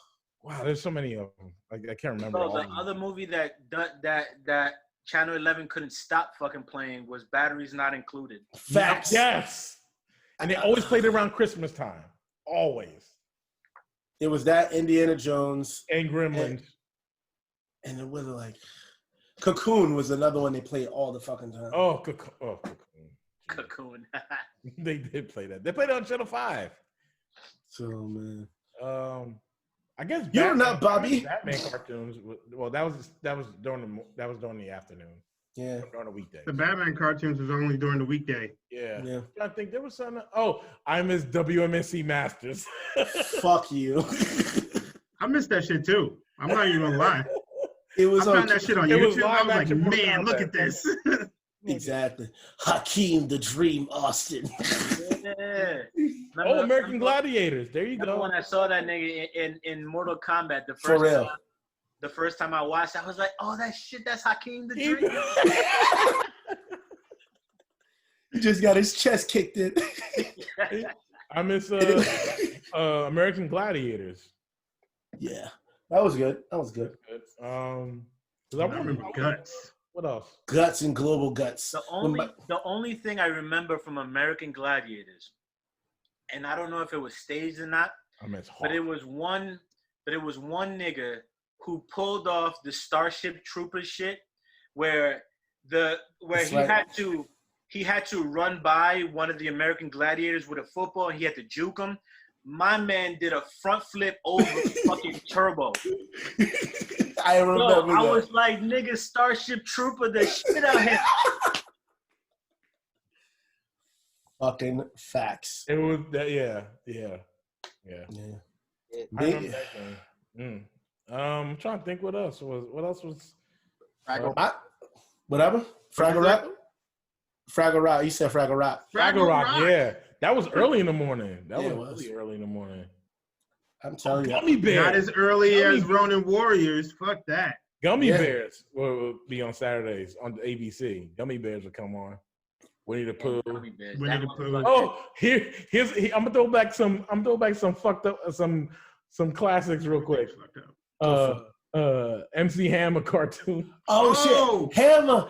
there's so many of them. I can't remember. So the other movie that Channel 11 couldn't stop fucking playing was Batteries Not Included. Facts. Yes. And they always played it around Christmas time. Always. It was that Indiana Jones and Gremlins. And it was like Cocoon was another one they played all the fucking time. Oh, Cocoon. Cocoon. They did play that. They played it on Channel 5. So man. I guess you're not Bobby. Batman cartoons. Well, that was during the afternoon. Yeah. During the weekday. The Batman cartoons was only during the weekday. Yeah. I think there was something. Oh, I miss WMSC Masters. Fuck you. I missed that shit too. I'm not even gonna lie. It was. I found that shit on YouTube. I was like, man, look at this. Exactly. Hakeem the Dream Austin. Yeah. American Gladiators. There you go. When I saw that nigga in Mortal Kombat the first time I watched, I was like, oh, that's Hakeem the Dream. He just got his chest kicked in. I miss American Gladiators. Yeah, that was good. I remember Guts. What else? Guts and Global Guts. The only thing I remember from American Gladiators, and I don't know if it was staged or not, but it was one nigga who pulled off the Starship Trooper shit, where he had to run by one of the American Gladiators with a football, and he had to juke him. My man did a front flip over fucking Turbo. I remember that. I was like, nigga, Starship Trooper the shit out of him. Fucking facts. It was that, yeah. I remember that game. I'm trying to think what else was. Fraggle Rock. Whatever. Fraggle Rock. Fraggle Rock. You said Fraggle Rock. Fraggle Rock. Yeah, that was early in the morning. That was really early in the morning. I'm telling you. Gummy Bears. Not as early as Ronin Warriors. Fuck that. Gummy Bears will be on Saturdays on ABC. Gummy Bears will come on. Winnie the Pooh. Winnie the Pooh. Oh, here's I'm gonna throw back some fucked up some classics real quick. MC Hammer cartoon. Oh shit! Hammer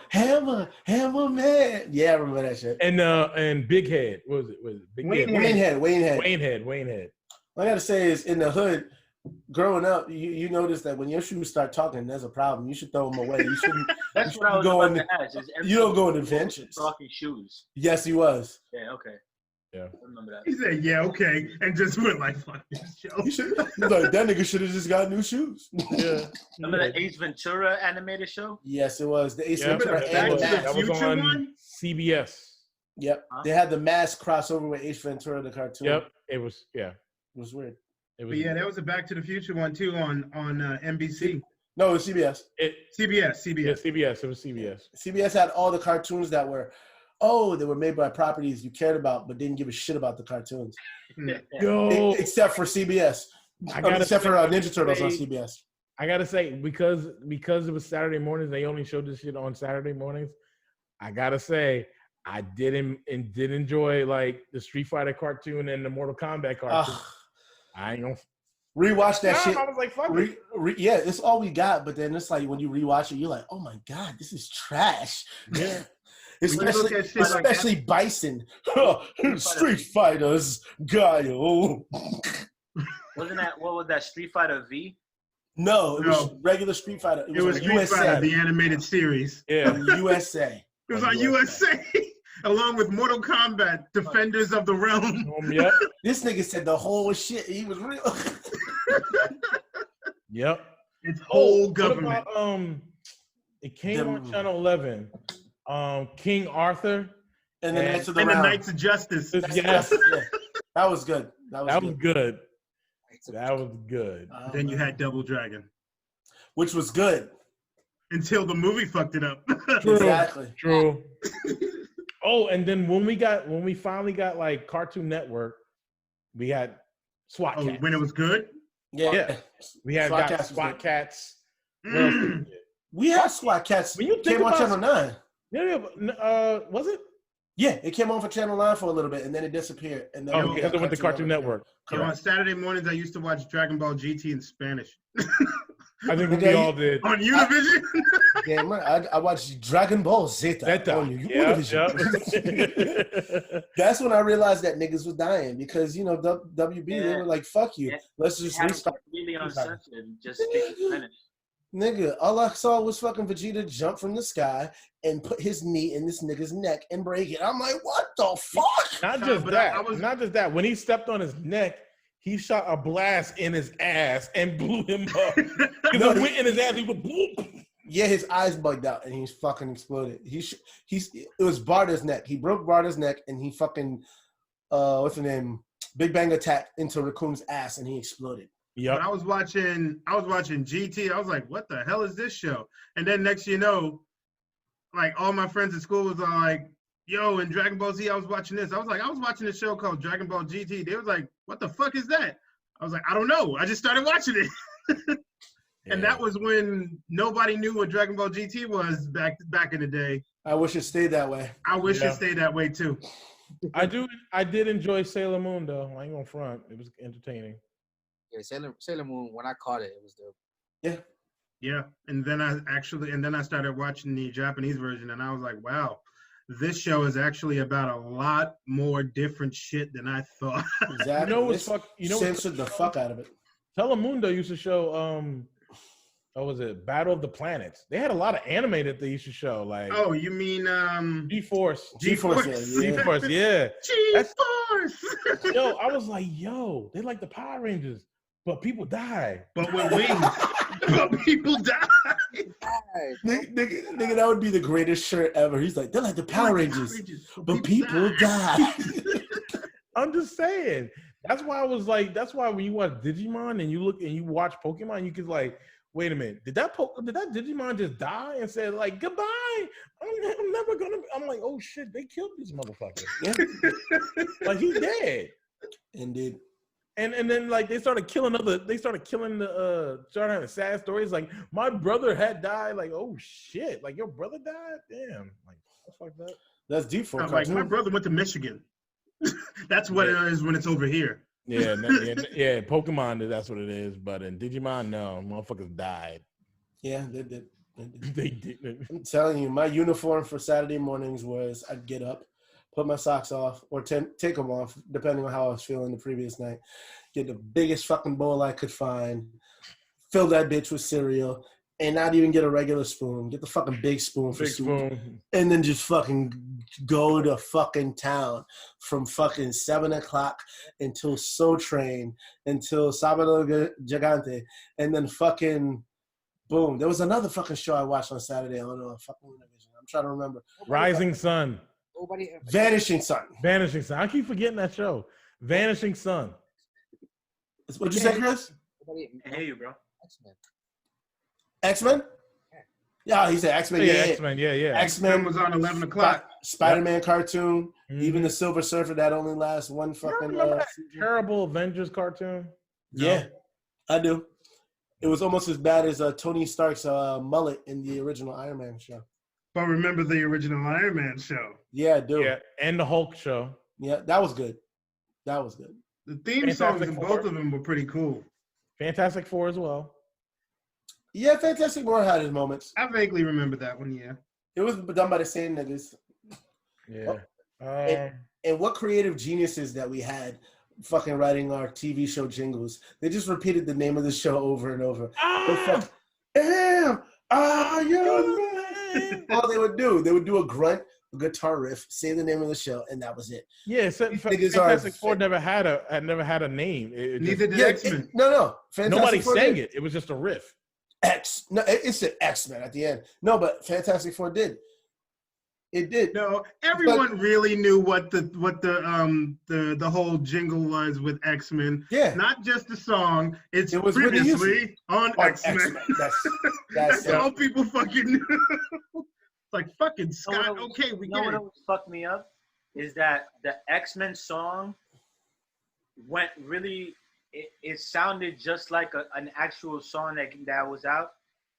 man. Yeah, I remember that shit. And Big Head. What was it? Wayne Head. What I gotta say is, in the hood, growing up, you notice that when your shoes start talking, there's a problem. You should throw them away. You shouldn't. That's what I was about to ask. You don't go in adventures. Talking shoes. Yes, he was. Yeah. Okay. Yeah. I remember that. He said, "Yeah, okay," and just went like, "Fuck this show." He's like, that nigga should have just got new shoes. Yeah. Remember the Ace Ventura animated show? Yes, it was the Ace Ventura. That was on CBS. Yep. They had the mass crossover with Ace Ventura, the cartoon. Yep. It was It was weird. It But was. yeah, that was a Back to the Future one too on NBC. No, it was CBS. CBS. Yeah, CBS. It was CBS. CBS had all the cartoons that were, they were made by properties you cared about, but didn't give a shit about the cartoons. Yo, Except for CBS. Except for Ninja Turtles on CBS. I gotta say, because it was Saturday mornings, they only showed this shit on Saturday mornings. I gotta say, I did enjoy like the Street Fighter cartoon and the Mortal Kombat cartoon. I ain't gonna rewatch that shit. I was like, fuck it. Yeah, it's all we got. But then it's like when you rewatch it, you're like, oh my god, this is trash. Yeah. especially Bison. Street Fighters, Guile. Wasn't that what was that Street Fighter V? No, it was regular Street Fighter. It was Street Fighter, the animated series. Yeah, USA. It was on USA. Along with Mortal Kombat, Defenders of the Realm. Yep. This nigga said the whole shit. He was real. Yep. It's whole government. What about, it came on Channel 11. King Arthur and the Knights of the Round. Round. The Knights of Justice. Yes. That was good. That was good. Then you had Double Dragon, which was good until the movie fucked it up. True. Exactly. True. Oh, and then when we finally got like Cartoon Network, we had SWAT Cats. When it was good? Yeah. We had SWAT Cats. We had SWAT Cats. When you came on Channel 9. Yeah, was it? Yeah, it came on for Channel 9 for a little bit, and then it disappeared. And then because it went to Cartoon Network. On Saturday mornings, I used to watch Dragon Ball GT in Spanish. I think we all did. On Univision? Yeah, man, I watched Dragon Ball Zeta on Univision. That's when I realized that niggas was dying because, you know, WB, they were like, fuck you. Let's just restart. Completely uncensored. Just speak Spanish. Nigga, all I saw was fucking Vegeta jump from the sky and put his knee in this nigga's neck and break it. I'm like, what the fuck? Not just that. When he stepped on his neck, he shot a blast in his ass and blew him up. Because it went in his ass, he was boop. Yeah, his eyes bugged out and he fucking exploded. It was Barda's neck. He broke Barda's neck and he fucking what's the name? Big Bang attack into Raccoon's ass and he exploded. Yeah. I was watching GT. I was like, what the hell is this show? And then next you know, like all my friends at school was all like, yo, in Dragon Ball Z, I was watching this. I was watching this show called Dragon Ball GT. They was like, what the fuck is that? I was like, I don't know. I just started watching it. And that was when nobody knew what Dragon Ball GT was back in the day. I wish it stayed that way. I wish it stayed that way too. I did enjoy Sailor Moon though. I ain't gonna front. It was entertaining. Yeah, Sailor Moon, when I caught it was dope. Yeah. Yeah. And then I started watching the Japanese version and I was like, wow, this show is actually about a lot more different shit than I thought. Exactly. Censored the fuck out of it. Telemundo used to show what was it? Battle of the Planets. They had a lot of anime that they used to show. Like, oh, you mean G-Force? G-Force, yeah. G-Force, yeah. G-Force. Yo, I was like, yo, they like the Power Rangers, but people die. But with wings, but people die. Nigga, that would be the greatest shirt ever. He's like, they're like the Power Rangers, but people die. I'm just saying. That's why I was like, that's why when you watch Digimon and you look and you watch Pokemon, you could like, wait a minute, did that Digimon just die and said like goodbye? I'm never gonna. I'm like, oh shit, they killed this motherfucker. Yeah. Like he's dead. Indeed. And then like they started killing started having sad stories like my brother had died. Like, oh shit, like your brother died? Damn, like that's like that. That's deep for like my brother went to Michigan. That's what it is when it's over here. Yeah, Pokemon, that's what it is. But in Digimon, no, motherfuckers died. Yeah, they did. They did. I'm telling you, my uniform for Saturday mornings was I'd get up, put my socks off, or take them off, depending on how I was feeling the previous night. Get the biggest fucking bowl I could find, fill that bitch with cereal, and not even get a regular spoon. Get the fucking big spoon for soup. And then just fucking go to fucking town from fucking 7 o'clock until Soul Train, until Sábado Gigante, and then fucking boom. There was another fucking show I watched on Saturday. I don't know, fucking Univision. I'm trying to remember. Rising Sun. Nobody. Vanishing Sun. Vanishing Sun. I keep forgetting that show. Vanishing Sun. What'd you say, Chris? Nobody. I hear you, bro. X-Men. X-Men? Yeah, he said X-Men. Yeah, Yeah, X-Men. Yeah, yeah. X-Men was on 11 o'clock. Spider-Man cartoon. Mhm. Even the Silver Surfer that only lasts one You fucking. remember that season. terrible Avengers cartoon? Yeah, I do. It was almost as bad as Tony Stark's mullet in the original Iron Man show. But remember the original Iron Man show. Yeah, I do. Yeah, and the Hulk show. Yeah, that was good. That was good. The theme Fantastic songs in Four. both of them were pretty cool. Fantastic Four as well. Yeah, Fantastic Four had his moments. I vaguely remember that one, yeah. It was done by the same niggas. Yeah. And what creative geniuses that we had fucking writing our TV show jingles. They just repeated the name of the show over and over. All they would do a grunt, a guitar riff, say the name of the show, and that was it. Yeah, Fantastic Four never had a name. Neither did X-Men. No. Nobody Four sang did. it. It was just a riff. It said X-Men at the end. No, but Fantastic Four did. It did. No, everyone really knew what the whole jingle was with X-Men. Yeah. Not just the song. It was previously on X-Men. That's all people fucking knew. Like fucking Scott. Okay, we get it. What fucked me up is that the X-Men song went really. It sounded just like an actual song that was out.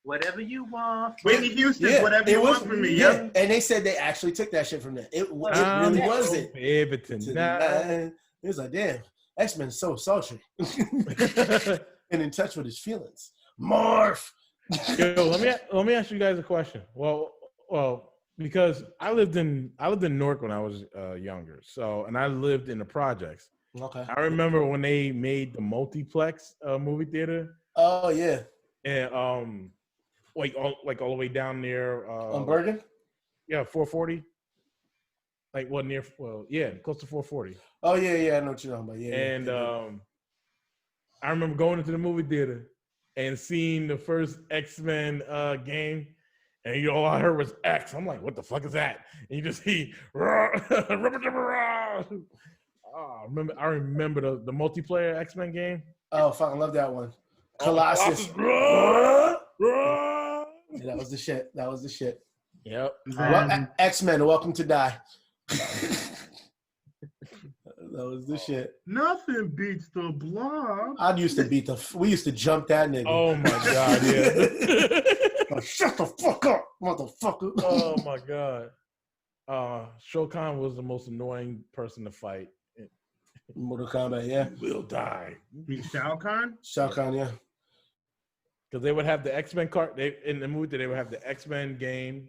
Whatever you want. Whitney Houston, whatever you want from me. Yeah, and they said they actually took that shit from there. It really was it. Baby tonight. It was like, damn, X-Men is so sultry and in touch with his feelings. Morph. Yo, let me ask you guys a question. Well, because I lived in Newark when I was younger. And I lived in the projects. Okay. I remember when they made the multiplex movie theater. Oh yeah. And all the way down near on Bergen? Yeah, 440. Close to 440. Oh yeah, I know what you're talking about. Yeah. And I remember going into the movie theater and seeing the first X-Men game, and all I heard was X. I'm like, what the fuck is that? And you just see I remember the multiplayer X-Men game. Oh, fucking love that one. Colossus. Yeah, that was the shit. Yep. X-Men, Welcome to Die. That was the shit. Nothing beats the Blob. We used to jump that nigga. Oh my god, yeah. Shut the fuck up, motherfucker. Oh my god. Shao Kahn was the most annoying person to fight. Mortal Kombat, yeah. You will die. Shao Kahn? Shao Kahn, yeah. Because they would have the X-Men card. In the movie, they would have the X-Men game,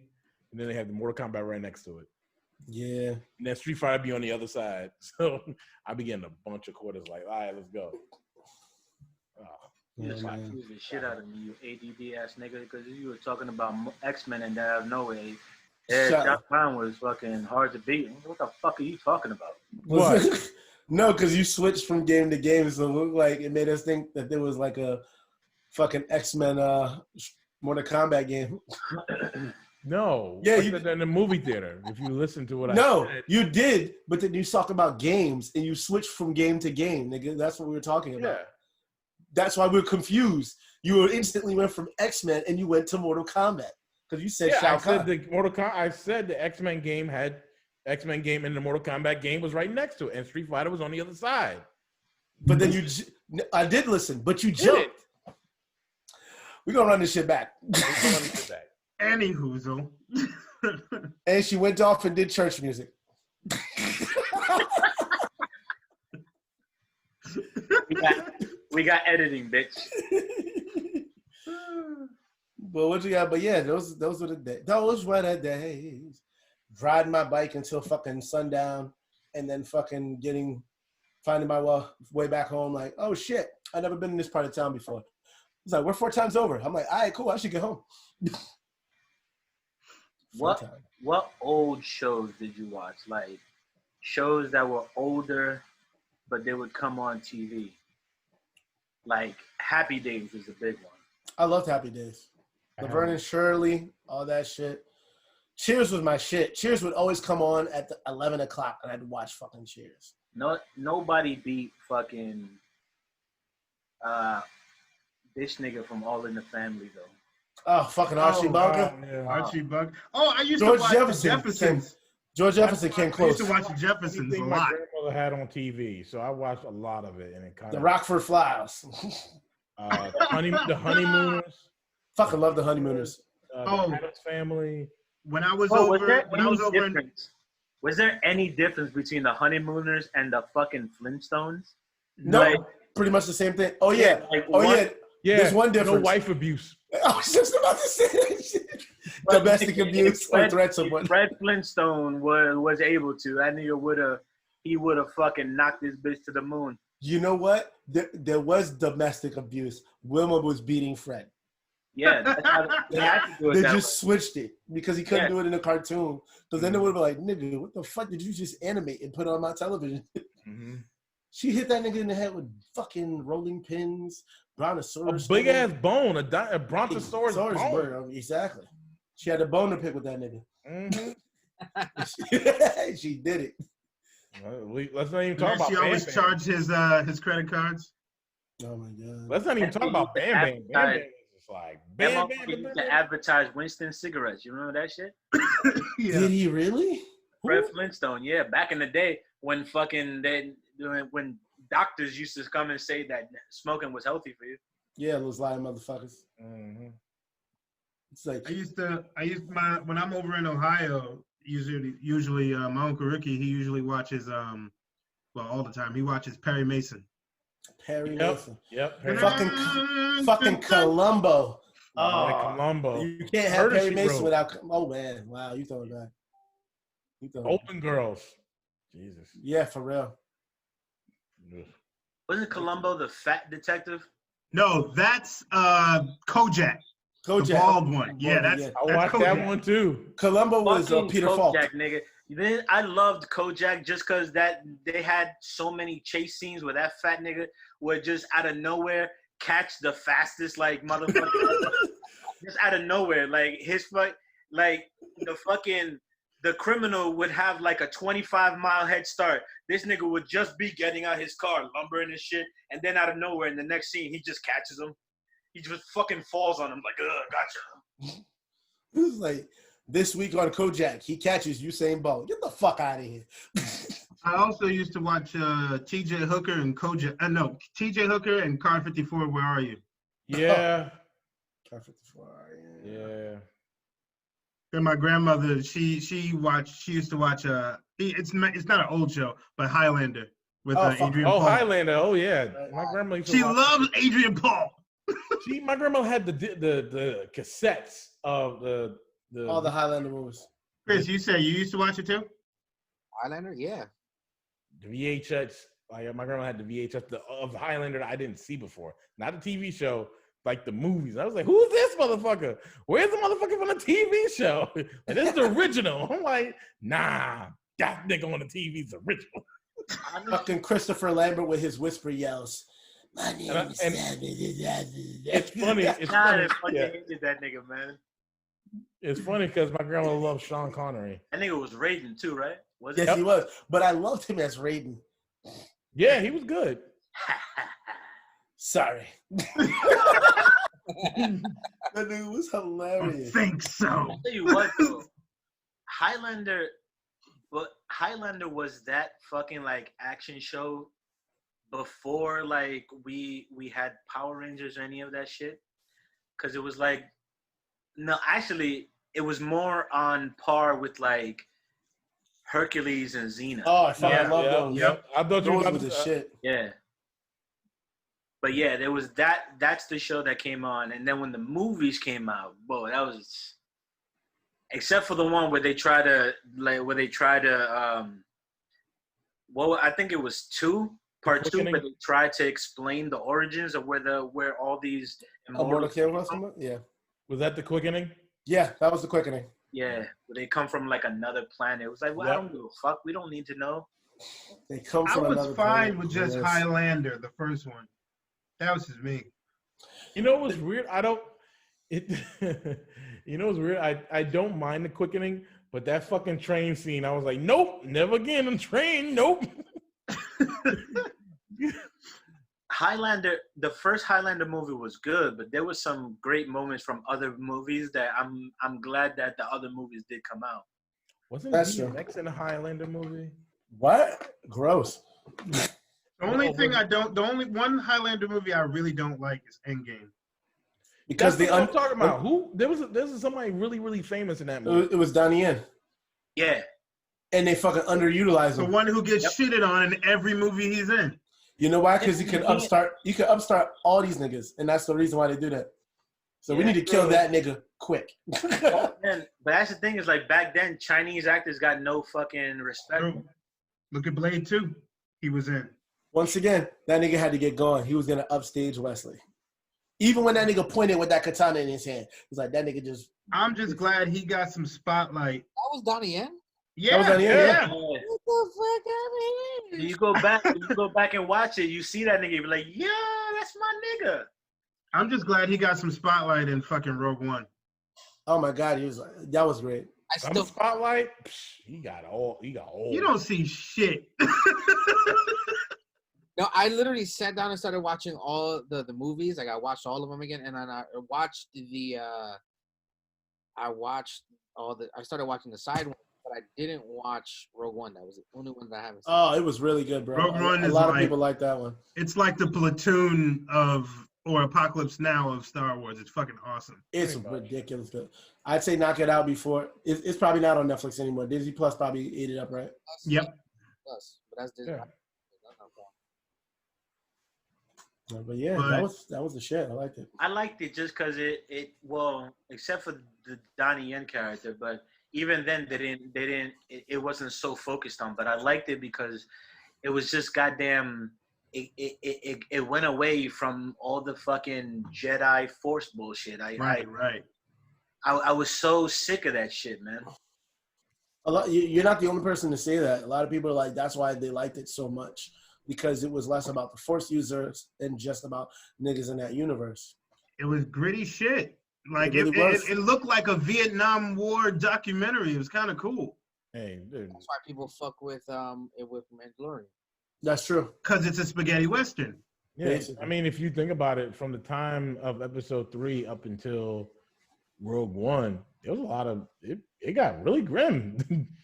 and then they have the Mortal Kombat right next to it. Yeah. And then Street Fighter be on the other side. So I be getting a bunch of quarters like, all right, let's go. You just confused the shit out of me, you ADD ass nigga, because you were talking about X-Men and out of nowhere. Shao Kahn was fucking hard to beat. What the fuck are you talking about? What? No, because you switched from game to game, so it looked like it made us think that there was like a fucking X-Men Mortal Kombat game. No. Yeah, you did that in the movie theater. If you listen to what I said. You did, but then you talk about games and you switched from game to game, nigga. That's what we were talking about. Yeah. That's why we're confused. You instantly went from X-Men and you went to Mortal Kombat because you said Shao Kahn. I said the X-Men game had X-Men game and the Mortal Kombat game was right next to it, and Street Fighter was on the other side. But then I did listen, but you jumped. We're gonna run this shit back. Any hoozle. And she went off and did church music. we got editing, bitch. But what you got? But yeah, those were the days. Those were the days. Riding my bike until fucking sundown, and then fucking finding my way back home. Like, oh shit, I never been in this part of town before. He's like, we're 4 times over. I'm like, all right, cool. I should get home. What old shows did you watch? Like shows that were older, but they would come on TV. Like Happy Days is a big one. I loved Happy Days. Laverne and Shirley, all that shit. Cheers was my shit. Cheers would always come on at 11 o'clock, and I'd watch fucking Cheers. No, nobody beat fucking this nigga from All in the Family though. Oh, fucking Archie Bunker. Yeah. Archie Bunker. Oh, I used George to watch Jefferson the Jeffersons. George Jefferson came I used close. to watch the Jeffersons a Anything my lot. grandmother had on TV, so I watched a lot of it, and it kind The of Rockford Files. the Honeymooners, Fucking love the Honeymooners. the Oh. Addams Family. When I was Oh, over, in, was there any difference between the Honeymooners and the fucking Flintstones? No, Like- pretty much the same thing. Oh yeah, Like oh one- yeah. Yeah, There's one no difference. wife abuse. I was just about to say that shit. Domestic abuse or threats of what? Fred Flintstone was able to. That nigga would have fucking knocked this bitch to the moon. You know what? There was domestic abuse. Wilma was beating Fred. Yeah, that's how they had to do it They that just switched it because he couldn't Yeah. do it in a cartoon. Because then they would have been like, nigga, what the fuck did you just animate and put on my television? Mm-hmm. She hit that nigga in the head with fucking rolling pins, A brontosaurus. big ass bone, a brontosaurus bone. bird. Exactly. She had a bone to pick with that nigga. Mm-hmm. She did it. Let's not even talk about she Bam always Bam. charged his credit cards. Oh my god. Let's not even talk about Bam Bam. Bam Bam is just like That Bam motherfucker Bam. used to advertise Winston cigarettes. You remember that shit? Yeah. Did he really? Fred Flintstone, yeah. Back in the day when when doctors used to come and say that smoking was healthy for you. Yeah, those lying motherfuckers. Mm-hmm. It's like when I'm over in Ohio, usually my Uncle Ricky, he usually watches all the time. He watches Perry Mason. Perry Yep. Mason. Yep. Fucking Columbo. Like Columbo. You can't have Murder, Perry She Mason Wrote. without. Oh man, wow, you throwing that. Golden Girls. Jesus. Yeah, for real. Ugh. Wasn't Columbo the fat detective? No, that's Kojak. The bald one. Yeah, that's I watched that one too. Columbo was Fucking Peter Falk. Kojak, nigga. Then I loved Kojak just because that they had so many chase scenes where that fat nigga would just out of nowhere catch the fastest like motherfucker. Just out of nowhere, like the criminal would have like a 25-mile head start. This nigga would just be getting out his car, lumbering and shit, and then out of nowhere in the next scene he just catches him. He just fucking falls on him like, gotcha. It was like this week on Kojak, he catches Usain Bolt. Get the fuck out of here. I also used to watch T.J. Hooker and Kojak. T.J. Hooker and Car 54. Where are you? Yeah. Car 54. Yeah. And my grandmother, she used to watch it's not an old show, but Highlander with Adrian Paul. Highlander. Oh yeah. My grandma used to She watch loves Adrian Paul. My grandma had the cassettes of the all the Highlander movies. Chris, you say you used to watch it too? Highlander, yeah. The VHS. Like my grandma had the VHS of Highlander that I didn't see before. Not the TV show, like the movies. I was like, who's this motherfucker? Where's the motherfucker from the TV show? Like, this is the original. I'm like, nah, that nigga on the TV is original. Fucking Christopher Lambert with his whisper yells. My name is Sam. It's funny. It's funny. Fucking Yeah. hated that nigga, man. It's funny because my grandma loves Sean Connery. That nigga was Raiden too, right? Was Yes, it? he was. But I loved him as Raiden. Yeah, he was good. Sorry. That nigga was hilarious. I think so. I'll tell you what, though. Highlander was that fucking like action show before like we had Power Rangers or any of that shit. Cause it was like, no, actually it was more on par with like Hercules and Xena. Oh, I fucking love those. Yep. I thought you Those were were the shit. Yeah. But yeah, there was that's the show that came on. And then when the movies came out, boy, that was, except for the one where they try to I think it was part two, where they tried to explain the origins of where all these Mortal Kombat? Yeah. Was that the Quickening? Yeah, that was the Quickening. Yeah, where they come from like another planet. It was like, well, I don't give a fuck. We don't need to know. They come I from was another fine planet. with just Yes. Highlander, the first one. That was just me. You know what's weird? You know what's weird? I don't mind the quickening, but that fucking train scene, I was like, nope, never again on train, nope. Highlander, the first Highlander movie was good, but there was some great moments from other movies that I'm glad that the other movies did come out. Wasn't DMX in a Highlander movie? What? Gross. The only one Highlander movie I really don't like is Endgame. Because what I'm talking about. Who? There was somebody really, really famous in that movie. It was Donnie Yen. Yeah. And they fucking underutilized him. The one who gets shitted on in every movie he's in. You know why? Because you could upstart all these niggas, and that's the reason why they do that. So we need to kill that nigga quick. But that's the thing is, like, back then, Chinese actors got no fucking respect. True. Look at Blade 2. He was in. Once again, that nigga had to get going. He was gonna upstage Wesley. Even when that nigga pointed with that katana in his hand, he's like, that nigga just. I'm just glad he got some spotlight. That was Donnie Yen? Yeah, That was Donnie Yen? yeah. What the fuck out of here? You go back and watch it. You see that nigga, you be like, yeah, that's my nigga. I'm just glad he got some spotlight in fucking Rogue One. Oh my God, that was great. Some spotlight. He got all. You don't see shit. No, I literally sat down and started watching all the movies. Like, I watched all of them again, and then I watched I started watching the side ones, but I didn't watch Rogue One. That was the only one that I haven't seen. Oh, it was really good, bro. Rogue One a is lot of like- people like that one. It's like the Platoon or Apocalypse Now of Star Wars. It's fucking awesome. It's ridiculous good. I'd say knock it out before. It's probably not on Netflix anymore. Disney Plus probably ate it up, right? Yep. Plus, but that's Disney. Yeah. But yeah, that was the shit. I liked it. I liked it just because well, except for the Donnie Yen character, but even then it wasn't so focused on. But I liked it because it was just goddamn. It went away from all the fucking Jedi Force bullshit. Right. I was so sick of that shit, man. You're not the only person to say that. A lot of people are like, that's why they liked it so much, because it was less about the Force users and just about niggas in that universe. It was gritty shit. Like It really was. it looked like a Vietnam War documentary. It was kind of cool. Hey, dude. That's why people fuck with Mandalorian. That's true. Because it's a spaghetti western. Yeah, Basically. I mean, if you think about it, from the time of Episode 3 up until Rogue One, there was a lot of it got really grim.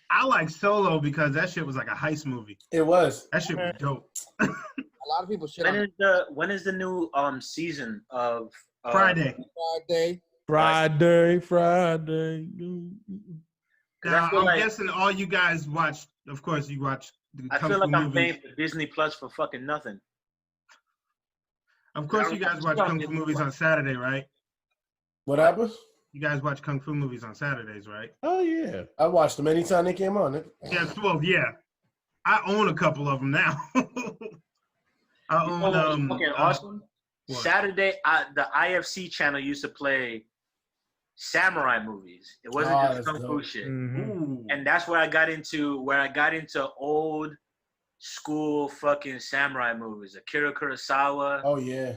I like Solo because that shit was like a heist movie. It was. That shit was dope. A lot of people shit on When is the new season of Friday. Friday. Friday. Now, I feel I'm like- guessing all you guys watched. Of course, you watch the I Kung feel Fu like I'm movies. paying for Disney Plus for fucking nothing. Of course, you guys watch Kung Fu movies on Saturday, right? What happened? You guys watch Kung Fu movies on Saturdays, right? Oh yeah. I watched them anytime they came on. Yeah, well, yeah. I own a couple of them now. I You own know what's fucking awesome? what? Saturday, the IFC channel used to play samurai movies. It wasn't Oh, just that's kung fu dope. shit. Mhm. Ooh. And that's where I got into old school fucking samurai movies. Akira Kurosawa, Oh yeah.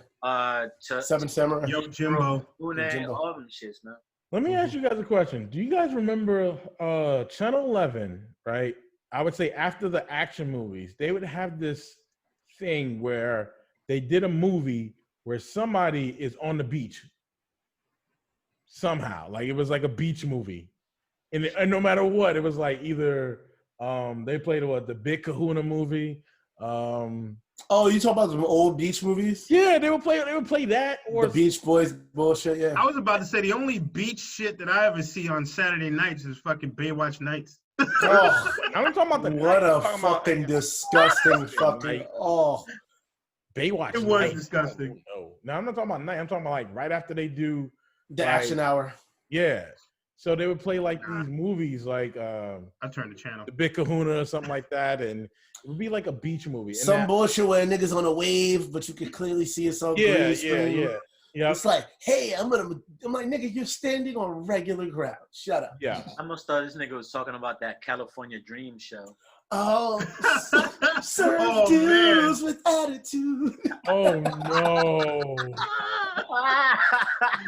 to Seven Samurai. Yo, Jimbo. Une, Jimbo. all them shits, man. Let me ask you guys a question. Do you guys remember Channel 11, right? I would say after the action movies, they would have this thing where they did a movie where somebody is on the beach somehow. Like it was like a beach movie. And no matter what, it was like either they played the Big Kahuna movie. Oh, you talk about some old beach movies? Yeah, they would play that or The Beach Boys bullshit, yeah. I was about to say the only beach shit that I ever see on Saturday nights is fucking Baywatch Nights. Oh, I'm talking about the what a I'm talking about- fucking disgusting fucking. Right. Oh, Baywatch. It was Night. disgusting. No, I'm not talking about night. I'm talking about like right after they do. the Right. action hour. Yeah. So they would play like these movies like I turned the channel. The Big Kahuna or something like that, and it would be like a beach movie. And Some that- bullshit where niggas on a wave, but you could clearly see it's on Yeah, green yeah, screen. yeah. Yeah. It's like, hey, I'm like, nigga, you're standing on regular ground. Shut up. Yeah. I must thought this nigga was talking about that California Dream show. Oh, serve Oh, dudes with attitude. Oh no.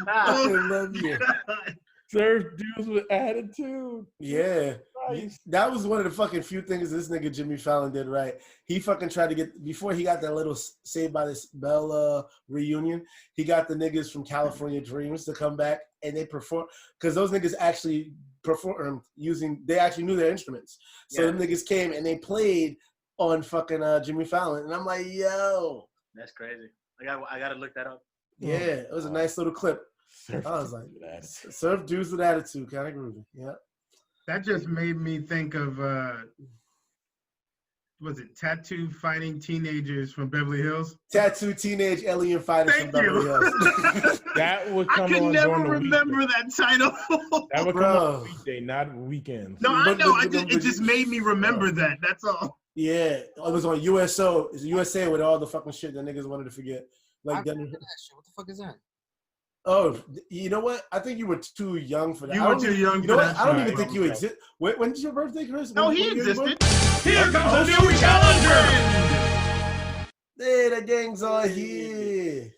I love you. Surf dudes with attitude. Yeah. Christ. That was one of the fucking few things this nigga Jimmy Fallon did right. He fucking tried to get, before he got that little Saved by the Bell reunion, he got the niggas from California Dreams to come back and they perform, because those niggas actually perform they actually knew their instruments. So them niggas came and they played on fucking Jimmy Fallon. And I'm like, yo. That's crazy. I gotta look that up. Yeah, it was a nice little clip. I was like, surf dudes with attitude, kind of groovy. Yeah. That just made me think of, was it tattoo fighting teenagers from Beverly Hills? Tattoo teenage alien fighters from Beverly Hills. That would come I can on never during the remember weekday. that title. That would come on weekday, not weekends. No, I know. It just made me remember that. That's all. Yeah, it was on USO. It's USA with all the fucking shit that niggas wanted to forget. Like That shit. What the fuck is that? Oh, you know what? I think you were too young for that. You were too young You know for what? that. I don't even think you exist. When did your birthday, Chris? No, When he year you born? existed. Here comes a new challenger. Hey, the gang's all here.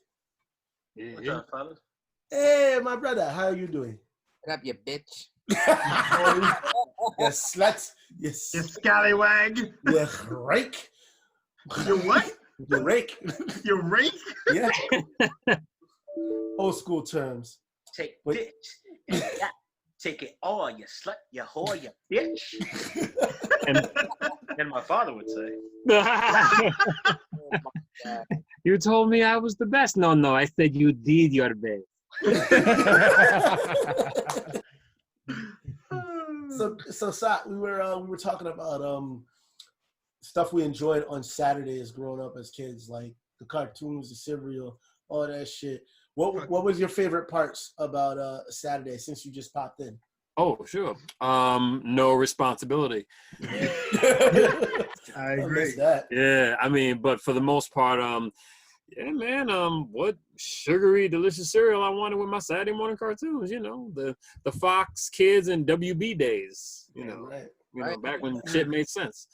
What's up, fellas? Hey, my brother, how are you doing? What up, you bitch? You slut. Yes. You scallywag. You rake. You what? You rake. You rake? Yeah. Old school terms. Take Wait. this and that. Take it all, you slut, you whore, you bitch. And my father would say. You told me I was the best. No, I said you did your best. So Sat, we were talking about stuff we enjoyed on Saturdays growing up as kids, like the cartoons, the cereal, all that shit. What was your favorite parts about Saturday since you just popped in? Oh, sure. No responsibility. I agree. That. Yeah, I mean, but for the most part, yeah, man, what sugary, delicious cereal I wanted with my Saturday morning cartoons, you know, the Fox Kids and WB days, you know, back when shit made sense.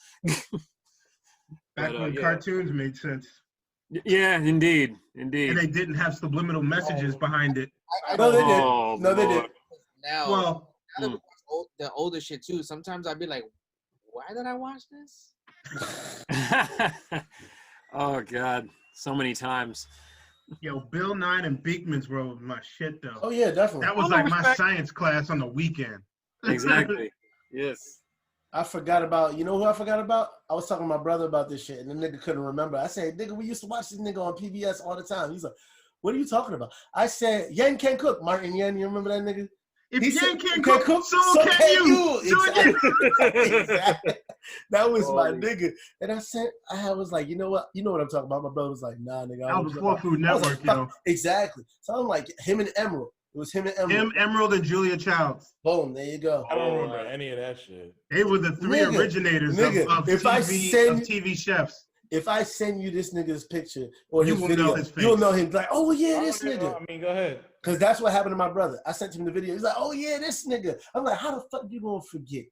Back when cartoons made sense. Yeah, indeed. And they didn't have subliminal messages behind it. No, they did. Oh, No, they did. Now, Well, now that we watch the older shit too, sometimes I'd be like, why did I watch this? Oh, God. So many times. yo, Bill Nye and Beekman's were my shit though. Oh yeah, definitely. That was like my science class on the weekend. Exactly. Yes. I forgot about, you know who I forgot about? I was talking to my brother about this shit, and the nigga couldn't remember. I said, nigga, we used to watch this nigga on PBS all the time. He's like, what are you talking about? I said, Yen can cook. Martin Yen, you remember that nigga? If He Yen said, can't cook, so can you. Exactly. Exactly. That was my Holy. nigga. And I said, I was like, you know what? You know what I'm talking about. My brother was like, nah, nigga. That was before Food Network, yo. Exactly. So I'm like, him and Emerald. It was him and Emerald. Him, Emerald, and Julia Childs. Boom, there you go. I don't remember any of that shit. They were the three Nigga, originators nigga, of if I TV, send- of TV chefs. If I send you this nigga's picture or You his will video, know his face. you'll know him. Like, oh yeah, this nigga. I mean, go ahead. Because that's what happened to my brother. I sent him the video. He's like, oh yeah, this nigga. I'm like, how the fuck you gonna forget?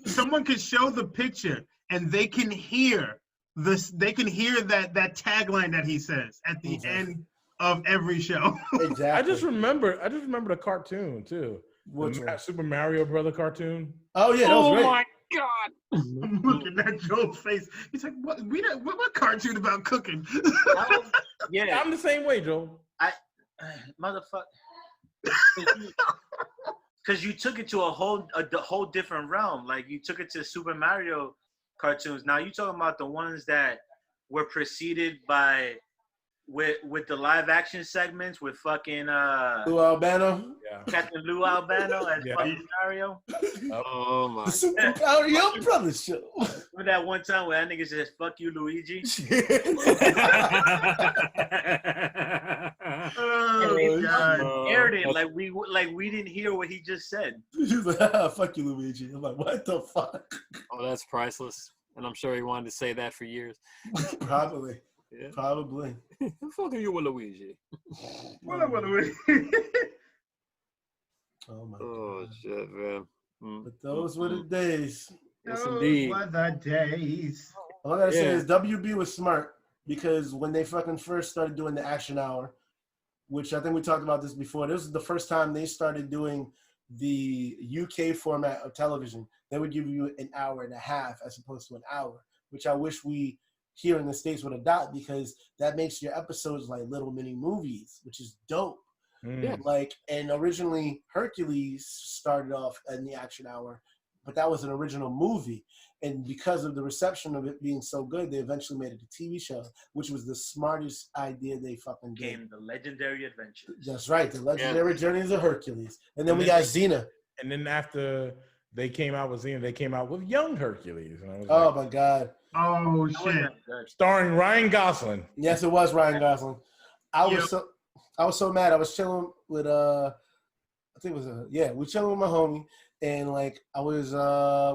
Someone can show the picture and they can hear this. They can hear that tagline that he says at the end of every show. Exactly. I just remember the cartoon too. Which The one? Super Mario Brother cartoon. Oh yeah, that was great. my God. I'm looking at Joel's face. He's like, "What? What cartoon about cooking?" Yeah, I'm the same way, Joel. motherfucker. Because you took it to a whole different realm. Like you took it to Super Mario cartoons. Now you talking about the ones that were preceded by with the live action segments with fucking Lou Albano. Yeah. Captain Lou Albano as Yeah. fucking Mario. Oh, my The Super Power Young Brothers show. Remember that one time where that nigga says "fuck you, Luigi"? Oh God! Aired it like we didn't hear what he just said. He's like, ah, fuck you, Luigi. I'm like, what the fuck? Oh, that's priceless. And I'm sure he wanted to say that for years. Probably. Yeah. Probably. Fuck you with Luigi. Oh my Oh, God. shit, man. But those were the days. Yes, Those indeed. were the days. All I gotta say Yeah. is WB was smart because when they fucking first started doing the action hour, which I think we talked about this before. This is the first time they started doing the UK format of television. They would give you an hour and a half as opposed to an hour, which I wish we here in the States would adopt, because that makes your episodes like little mini movies, which is dope. Mm. Like, and originally Hercules started off in the action hour, but that was an original movie. And because of the reception of it being so good, they eventually made it a TV show, which was the smartest idea they fucking did. Came the Legendary Adventures. That's right, the Legendary Journeys of Hercules. And then we got Xena. And then after they came out with Xena, they came out with Young Hercules. And I was Oh like, my God. Oh shit! starring Ryan Gosling. Yes, it was Ryan Gosling. I was so mad. I was chilling with I think it was we chilling with my homie, and like I was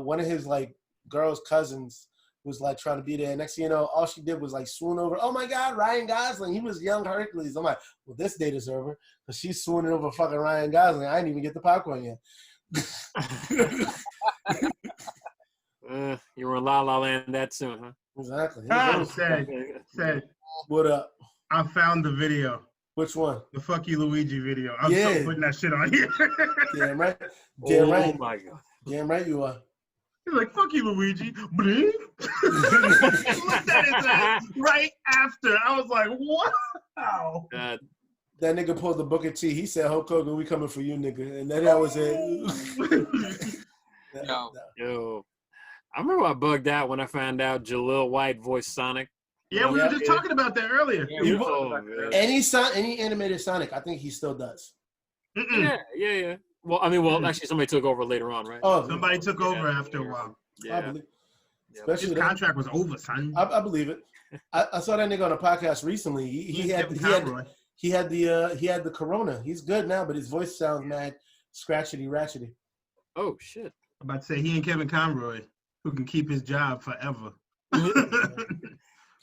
one of his like girl's cousins was like trying to be there. Next thing you know, all she did was like swoon over. Oh my God, Ryan Gosling! He was Young Hercules. I'm like, well, this day deserve her, because she's swooning over fucking Ryan Gosling. I didn't even get the popcorn yet. You were in La La Land that soon, huh? Exactly. Said. What up? I found the video. Which one? The Fuck You Luigi video. I'm still putting that shit on here. Damn right. Damn right. Oh my God. Damn right you are. He's like, fuck you, Luigi. Bling. Looked at his ass right after. I was like, wow. God. That nigga pulled the Booker T. He said, Hulk Hogan, we coming for you, nigga. And then that was it. Yo. I remember I bugged out when I found out Jaleel White voiced Sonic. Yeah, we were just talking about that earlier. Any animated Sonic, I think he still does. Yeah. Well, actually, somebody took over later on, right? Oh, somebody took over after a while. Yeah. I believe. Especially his contract was over, son. I believe it. I saw that nigga on a podcast recently. He had the corona. He's good now, but his voice sounds mad scratchety ratchety. Oh shit! I'm about to say he and Kevin Conroy, who can keep his job forever.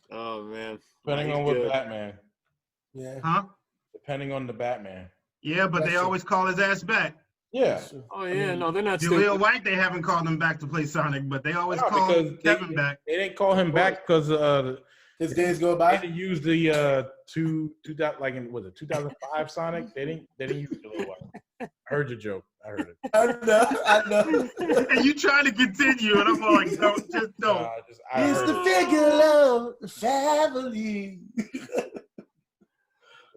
Oh man! Depending on what Batman. Yeah. Huh? Depending on the Batman. Yeah, but they always call his ass back. Yeah. Oh yeah, no, they're not. Jaleel White, they haven't called him back to play Sonic, but they always call Kevin back. They didn't call him back because his days go by. They didn't use the 2005 Sonic. They didn't use Jaleel White. I heard your joke. I heard it. I know. And you trying to continue, and I'm like, don't. It's the figure of the family.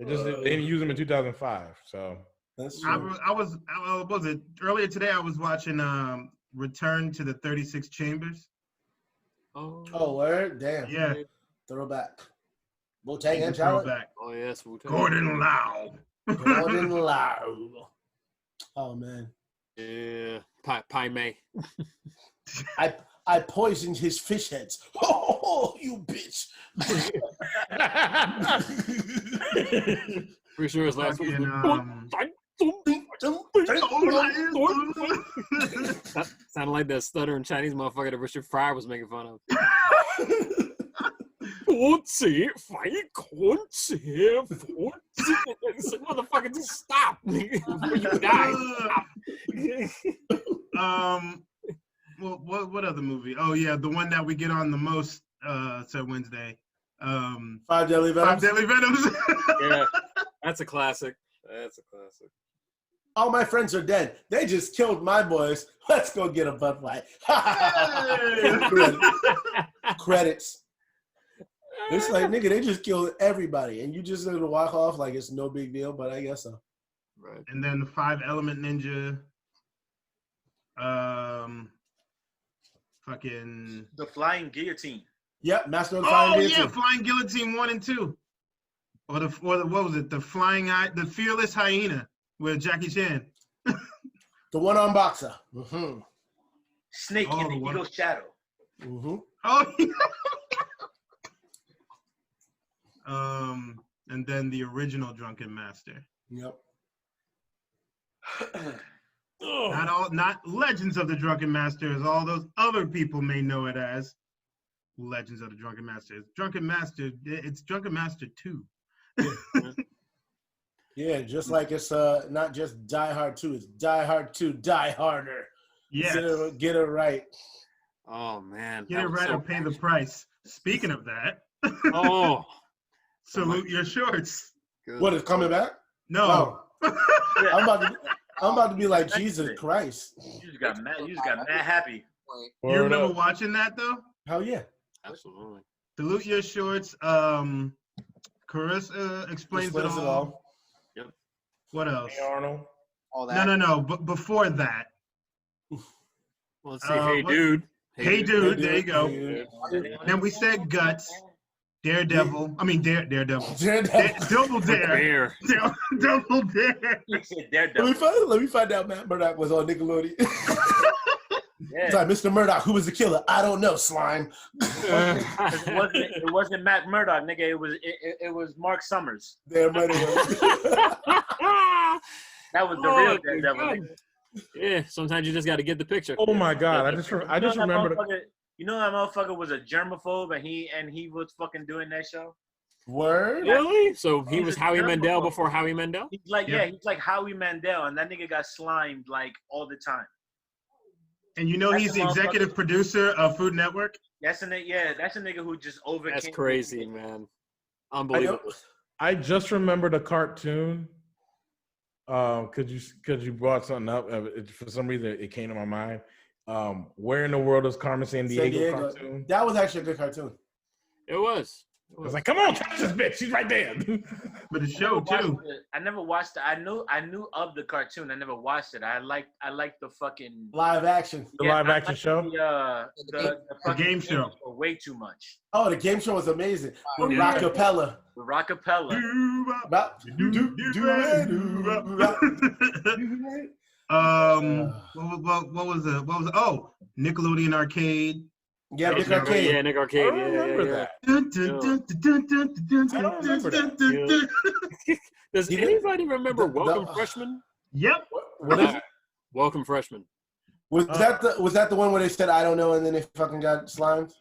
They didn't use him in 2005, so. That's true. I was earlier today? I was watching Return to the 36 Chambers. Oh, word? Damn. Yeah. Throwback. Wu-Tang and Charlotte? Throwback. Oh yes, Wu-Tang. Gordon Lau. Gordon Lau. Oh man. Yeah. Pai Mei. I poisoned his fish heads. Oh, you bitch. Pretty sure his last one. Sounded like that stuttering Chinese motherfucker that Richard Pryor was making fun of. Motherfucker, just stop. Before you die. Stop. Well, what other movie? Oh yeah, the one that we get on the most, Sir Wednesday. 5 Deadly Venoms. 5 Deadly Venoms. Yeah, that's a classic. All my friends are dead. They just killed my boys. Let's go get a butt fight. Credits. It's like, nigga, they just killed everybody, and you just gonna walk off like it's no big deal, but I guess so. Right. And then the 5 Element Ninja. Fucking The Flying Guillotine. Yep, Master of the Flying Guillotine. Yeah, Flying Guillotine 1 and 2. Or what was it? The Fearless Hyena with Jackie Chan. The one-arm boxer. Mm-hmm. Snake in the Eagle's Shadow. Mm-hmm. Oh yeah. And then the original Drunken Master. Yep. Not Legends of the Drunken Master, as all those other people may know it as. Legends of the Drunken Master. It's Drunken Master 2. Yeah, just like it's not just Die Hard 2, it's Die Hard 2, Die Harder. Yes. Get it right. Oh man. Get it right or pay the price. Speaking of that. Oh. Salute your shorts. Good. What is coming back? No. I'm about to be like Jesus Christ. You just got mad. You just got mad happy. You remember watching that though? Hell yeah. Absolutely. Salute Your Shorts. Carissa explains it all. Yep. What else? Hey Arnold. All that. No. But before that. Well, let's see. Hey, dude. Hey, dude. There you go. Hey, dude. Then we said Guts. Daredevil. I mean, Daredevil. Double Dare. Double Dare. Let me find out Matt Murdock was on Nickelodeon. It's like, Mr. Murdoch, who was the killer? I don't know, slime. It wasn't Matt Murdock, nigga. It was Mark Summers. Damn right it was. That was the real Daredevil, nigga. Yeah, sometimes you just got to get the picture. Oh my God! I just remember. You know that motherfucker was a germaphobe and he was fucking doing that show? Word? Really? So he was Howie Mandel before Howie Mandel? He's like, he's like Howie Mandel, and that nigga got slimed like all the time. And you know he's the executive producer of Food Network? That's a nigga who just overcame. That's crazy, man. Unbelievable. I just remembered a cartoon. Cause you brought something up. For some reason, it came to my mind. Where in the world is Carmen Sandiego cartoon? That was actually a good cartoon. It was. I was like, come on, catch this bitch. She's right there. But the show too. I never watched it. I knew of the cartoon. I never watched it. I like the fucking live action. The live action show. The game show. Way too much. Oh, the game show was amazing. With Rockapella. What was it? Oh, Nickelodeon Arcade. Yeah, Nick Arcade. Yeah, Nick Arcade. I don't remember that. I don't remember that. Does anybody remember Welcome Freshman? Yep. What is it? Welcome Freshman. Was that the one where they said I don't know and then they fucking got slimed?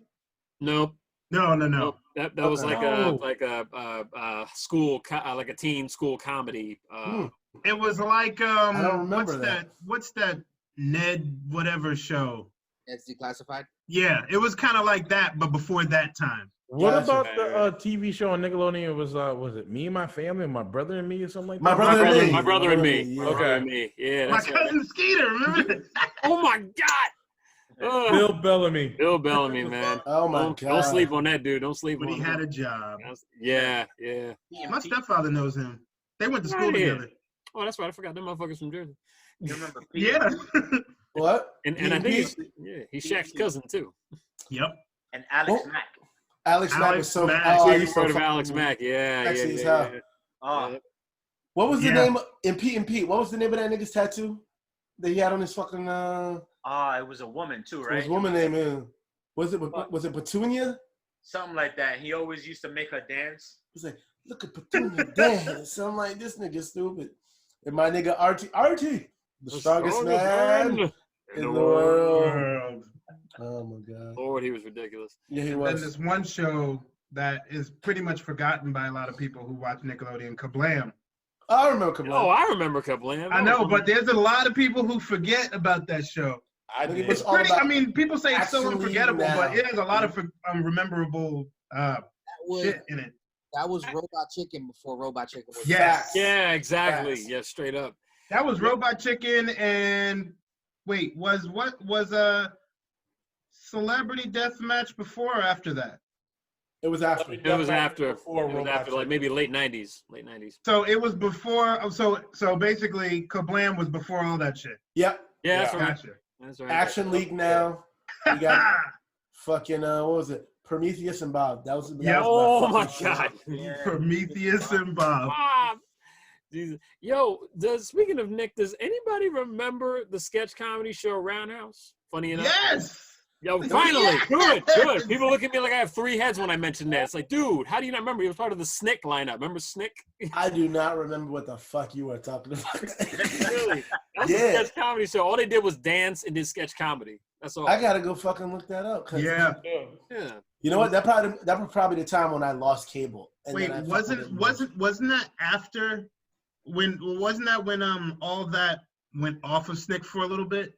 Nope. No. That was like a school like a teen school comedy. It was like I don't remember what's that Ned whatever show? It's Declassified. Yeah, it was kind of like that, but before that time. What about the TV show on Nickelodeon? It was it Me and My Family, and My Brother and Me, or something like that? My brother and me. Yeah. Okay. Yeah. My cousin Skeeter, remember that? Oh my God. Bill Bellamy. Bill Bellamy, man. Oh my God. Don't sleep on that dude. Don't sleep When on he had a job. Yeah. My stepfather knows him. They went to school together. Oh, that's right. I forgot them motherfuckers from Jersey. You remember? Yeah. What? And I think he's Shaq's cousin too. Yep. And Alex Mack. Alex Mack was so. Mack. Oh, You've heard of Alex Mack? Yeah. Oh. What was the name in Pete and Pete? What was the name of that nigga's tattoo that he had on his fucking? It was a woman too, right? It was a woman name. Was it Petunia? Something like that. He always used to make her dance. He was like, look at Petunia dance. So I'm like, this nigga stupid. And my nigga Artie, the strongest man in the world. Oh my God. Lord, he was ridiculous. Yeah, he And was. then this one show that is pretty much forgotten by a lot of people who watch Nickelodeon, Kablam. I remember Kablam. Oh, I remember Kablam. I know, but there's a lot of people who forget about that show. It's pretty. I mean, people say it's so unforgettable, but it has a lot of rememberable shit in it. That was Robot Chicken before Robot Chicken was. Yes. Yeah, exactly. Yes. Yeah, straight up. That was Robot Chicken and wait, was a Celebrity Deathmatch before or after that? It was after. It was after. Before it was after, like maybe late 90s. So it was before. So basically, Kablam was before all that shit. Yep. Yeah, that's right. Gotcha. That's right. Action League now. We got fucking what was it? Prometheus and Bob. That was. Yeah. Oh my God. Prometheus and Bob. Jesus. Yo, speaking of Nick, does anybody remember the sketch comedy show Roundhouse? Funny enough. Yes. Yo, finally. Good. People look at me like I have 3 heads when I mention that. It's like, dude, how do you not remember? He was part of the Snick lineup. Remember Snick? I do not remember what the fuck you were talking about. Really? That's a sketch comedy show. All they did was dance and did sketch comedy. That's all. I gotta go fucking look that up. Yeah. You know what? That was probably the time when I lost cable. And wait, wasn't that after? Wasn't that when all that went off of Snick for a little bit?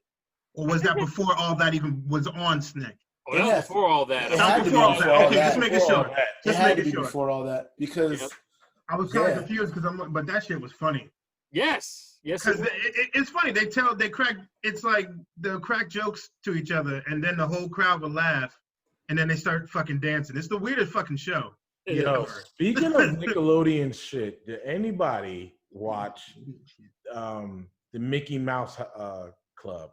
Or was that before all that even was on Snick? Oh, that was before all that. Not before all that. Okay, just making sure. It had to be before all that because I was kind of confused because but that shit was funny. Yes. Because it's funny. They crack. It's like they'll crack jokes to each other, and then the whole crowd will laugh, and then they start fucking dancing. It's the weirdest fucking show. Yo, speaking of Nickelodeon shit, did anybody watch the Mickey Mouse Club?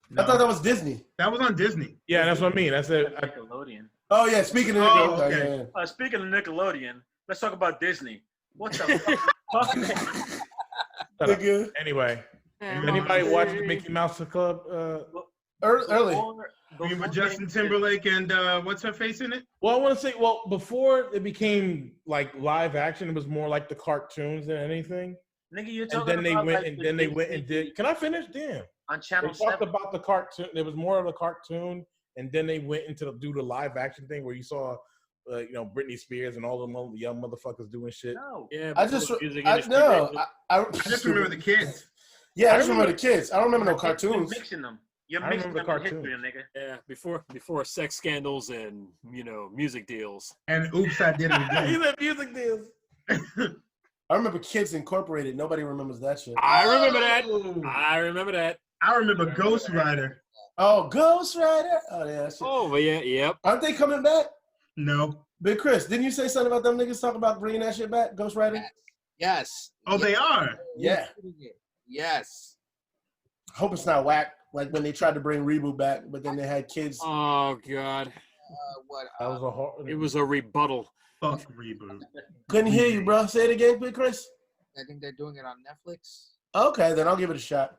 No. I thought that was Disney. That was on Disney. Yeah, that's what I mean. That's it. Nickelodeon. Oh yeah, speaking of Nickelodeon. Okay. Speaking of Nickelodeon, let's talk about Disney. What the fuck? Anyway, anybody watch the Mickey Mouse Club? Early. With Justin Timberlake and what's her face in it? Well, I want to say, before it became like live action, it was more like the cartoons than anything. Nigga, you're And talking then they about went, like and then they went and did. Can I finish? Damn. On Channel They talked 7. about the cartoon. There was more of a cartoon, and then they went into do the live action thing where you saw, Britney Spears and all the young motherfuckers doing shit. No. Yeah. I just remember the kids. Yeah, I just remember the kids. I don't remember no cartoons. You're mixing them. You're I mixing remember them the in history, cartoons. nigga. Yeah, before sex scandals and music deals. And oops, I did it again. Even music deals. I remember Kids Incorporated. Nobody remembers that shit. I remember that. I remember Ghost Rider. Oh, Ghost Rider. Oh yeah. That shit. Oh yeah, yep. Aren't they coming back? No. Big Chris, didn't you say something about them niggas talking about bringing that shit back? Ghost Rider. Yes. Oh, they are. Yeah. Yes. Hope it's not whack. Like when they tried to bring Reboot back, but then they had kids. Oh god. That was a hard. It was a rebuttal. Fuck Reboot. Couldn't hear you, bro. Say it again, Big Chris. I think they're doing it on Netflix. Okay, then I'll give it a shot.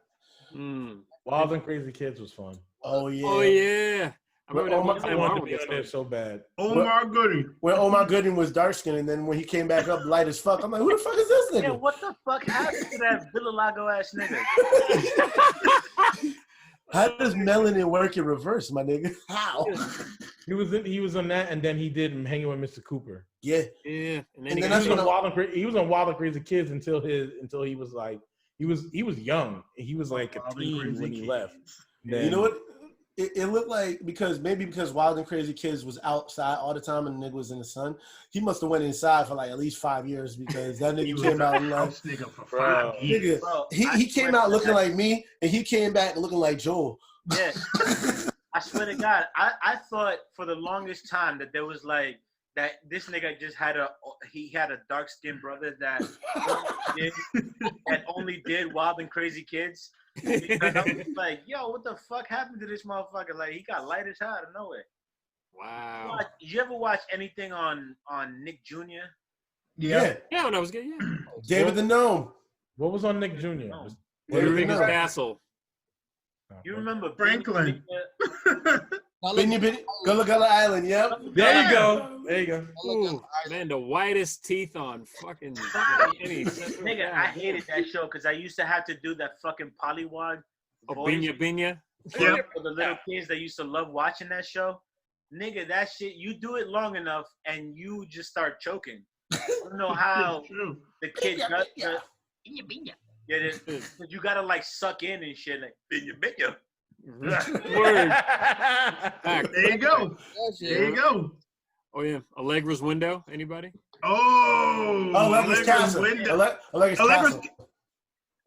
Wild and Crazy Kids was fun. Oh yeah. Oh yeah. I remember I wanted to be on there so bad. Omar Goody. When Omar Gooding was dark skinned, and then when he came back up light as fuck, I'm like, who the fuck is this nigga? Yeah, what the fuck happened to that Villalago ass nigga? How does melanin work in reverse, my nigga? How? He was on that, and then he did Hanging with Mr. Cooper. Yeah. Yeah. And He then was on Wild and Crazy Kids until he was like he was young. He was like a teen when he left. Then, you know what? It looked like because Wild and Crazy Kids was outside all the time and the nigga was in the sun. He must have went inside for like at least 5 years because that nigga came out and like he came out looking like me and he came back looking like Joel. Yeah. I swear to God, I thought for the longest time that there was like that this nigga just had a dark skinned brother that only did Wild and Crazy Kids. Because I was like, yo, what the fuck happened to this motherfucker? Like he got light as hell out of nowhere. Wow. Did you ever watch anything on Nick Jr.? Yeah. Yeah, when I was good, yeah. David the Gnome. What was on Nick Jr.? Eureka's Castle. You remember Franklin? Gullah Gullah Island, yep. There you go. Ooh, man, the whitest teeth on fucking any nigga, I hated that show because I used to have to do that fucking polywog voice Binya. for the little kids that used to love watching that show. Nigga, that shit, you do it long enough and you just start choking. I don't know how the kid does it. Yeah, you gotta like suck in and shit like binya. Word. There you go. There you go. Oh yeah, Allegra's Window. Anybody? Oh, Allegra's Castle. Allegra's Castle.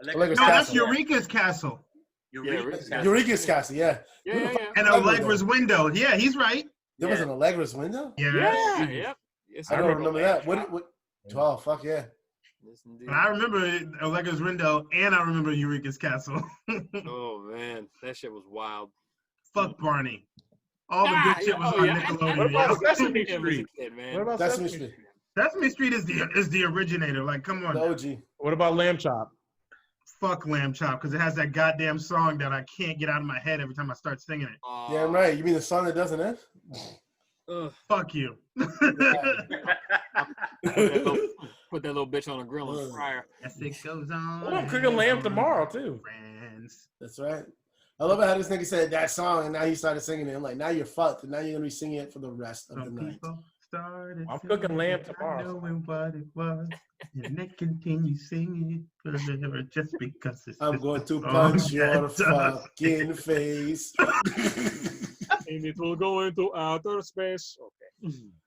No, that's Eureka's Castle. Eureka's Castle, yeah. And Allegra's Window. Yeah, he's right. There was an Allegra's Window? Yeah. Yep. Yes, I don't remember that. What? Oh, fuck yeah. But I remember Allegra's Window, and I remember Eureka's Castle. Oh man, that shit was wild. Fuck Barney. All the good shit was on Nickelodeon. What about Sesame Street? What about Sesame Street? Sesame Street is the originator. Like, come on. The OG. What about Lamb Chop? Fuck Lamb Chop, because it has that goddamn song that I can't get out of my head every time I start singing it. Damn right. You mean the song that doesn't end? Fuck you. Put that little bitch on a grill and fryer. Yes, it goes on. I'm cooking lamb tomorrow too. Friends. That's right. I love how this nigga said that song and now he started singing it. I'm like, now you're fucked and now you're gonna be singing it for the rest of the night. I'm cooking lamb tomorrow. Knowing what it was, and they continue singing forever just because it's. I'm going to punch your fucking face. And it will go into outer space. Okay.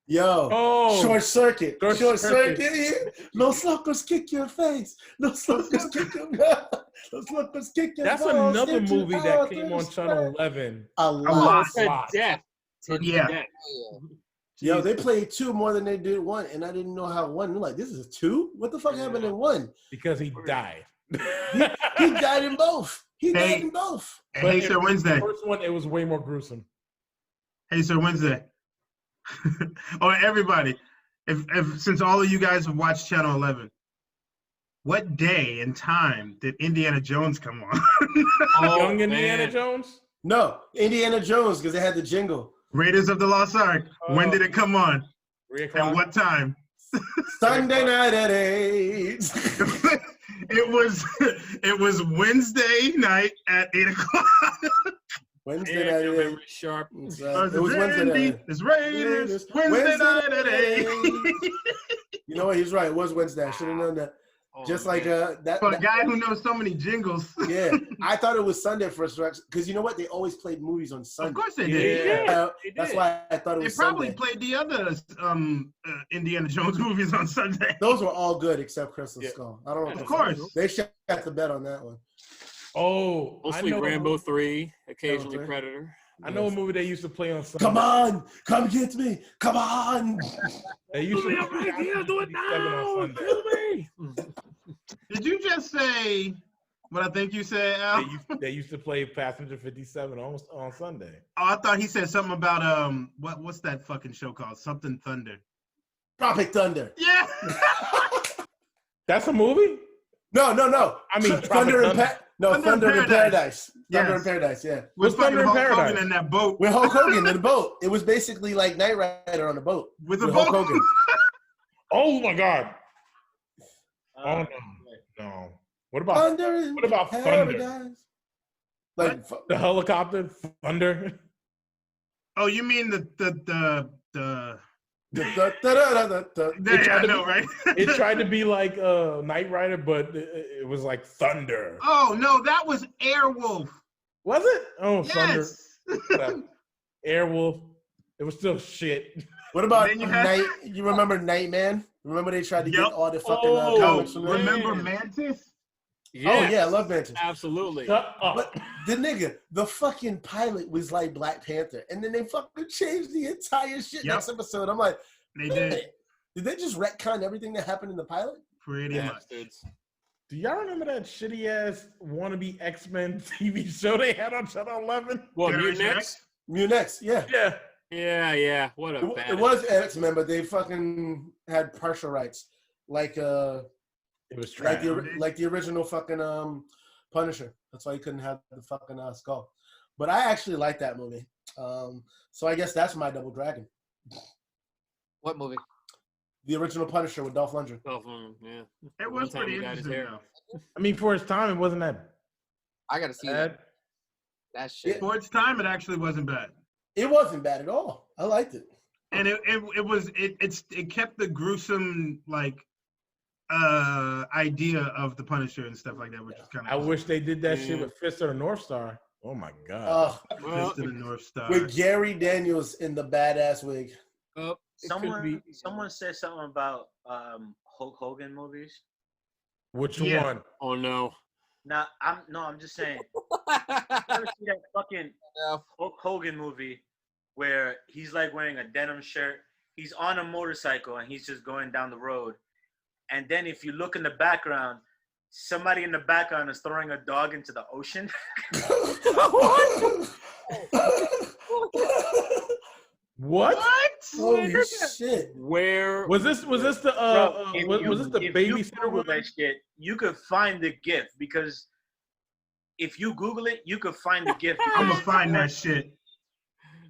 Yo, short circuit. Short circuit. Yeah. Los locos kick your face. Los locos kick your Los locos kick your That's balls another into movie that outer came on space. Channel 11. A lot. Death. Yeah. Yo, they played 2 more than they did 1, and I didn't know how 1. I'm like, this is 2? What the fuck happened in 1? Because he died. He died in both. He died in both. Hey, Sir Wednesday. The first one, it was way more gruesome. Hey, Sir Wednesday. Or everybody, if since all of you guys have watched Channel 11, what day and time did Indiana Jones come on? Young Indiana Jones? No, Indiana Jones, because they had the jingle. Raiders of the Lost Ark. When did it come on? 3 o'clock. At what time? Sunday night at 8. It was Wednesday night at 8 o'clock. Wednesday night at 8. Sharp. It was Wednesday night. It's Raiders. Wednesday night at 8. You know what? He's right. It was Wednesday. I should have known that. Just like that. For a guy who knows so many jingles. Yeah, I thought it was Sunday for us because you know what? They always played movies on Sunday. Of course they did. Yeah. That's why I thought it was They probably Sunday. played the other Indiana Jones movies on Sunday. Those were all good except Crystal Skull. I don't know. Of course. They should have the bet on that one. Oh, Mostly Rambo 3, occasionally 3. Predator. I know a movie they used to play on Sunday. Come on, come get me. Come on. They used to do it now. Kill me. Did you just say what I think you said, Al? They used to play Passenger 57 on Sunday. Oh, I thought he said something about what's that fucking show called? Something Thunder. Tropic Thunder. Yeah. That's a movie? No. I mean, Thunder in Paradise. Thunder in Yes. Paradise, yeah. With Thunder in Hulk Paradise? Hogan in that boat. With Hulk Hogan in the boat. It was basically like Knight Rider on a boat. With a Hulk boat. Hogan. Oh my God. Oh no. What about Thunder? Paradise. Like The helicopter? Thunder? Oh, you mean the I know, right? It tried to be like Knight Rider, but it was like Thunder. Oh no, that was Airwolf. Was it? Oh, Yes. Thunder. Airwolf. It was still shit. What about Then you had- You remember Nightman? Remember they tried to Yep. get all the fucking Oh, comics from there? Remember Mantis? Oh yeah, I love Mantis. Absolutely. Shut up. But the fucking pilot was like Black Panther, and then they fucking changed the entire shit Yep. next episode. I'm like, They wait a did. minute. Did they just retcon everything that happened in the pilot? Pretty much. Bastards. Do y'all remember that shitty ass wannabe X-Men TV show they had on Channel 11? What, Generation Mutant X? X? Munex, yeah. Yeah. Yeah. What a bad. It was X-Men, but they fucking had partial rights, like It was trash. like the original fucking Punisher. That's why he couldn't have the fucking skull. But I actually like that movie. So I guess that's my Double Dragon. What movie? The original Punisher with Dolph Lundgren. Yeah. It One was time pretty he got his interesting hair. though. I mean, for its time, it wasn't that I gotta see bad. that shit. For its time, it actually wasn't bad. It wasn't bad at all. I liked it. And it kept the gruesome like idea of the Punisher and stuff like that, which is kind of. I wish they did that shit with Fist of the North Star. Oh my God. Well, Fist of the North Star. With Gary Daniels in the badass wig. Someone said something about Hulk Hogan movies. Which Yeah. one? Oh no. Now I'm just saying. Ever see that fucking Hulk Hogan movie where he's like wearing a denim shirt, he's on a motorcycle and he's just going down the road, and then if you look in the background, somebody in the background is throwing a dog into the ocean. What? Holy shit! Where Was this the Bro, if was this the if you babysitter Google one? that shit, you could find the GIF because if you Google it, you could find the GIF. I'm gonna find that shit.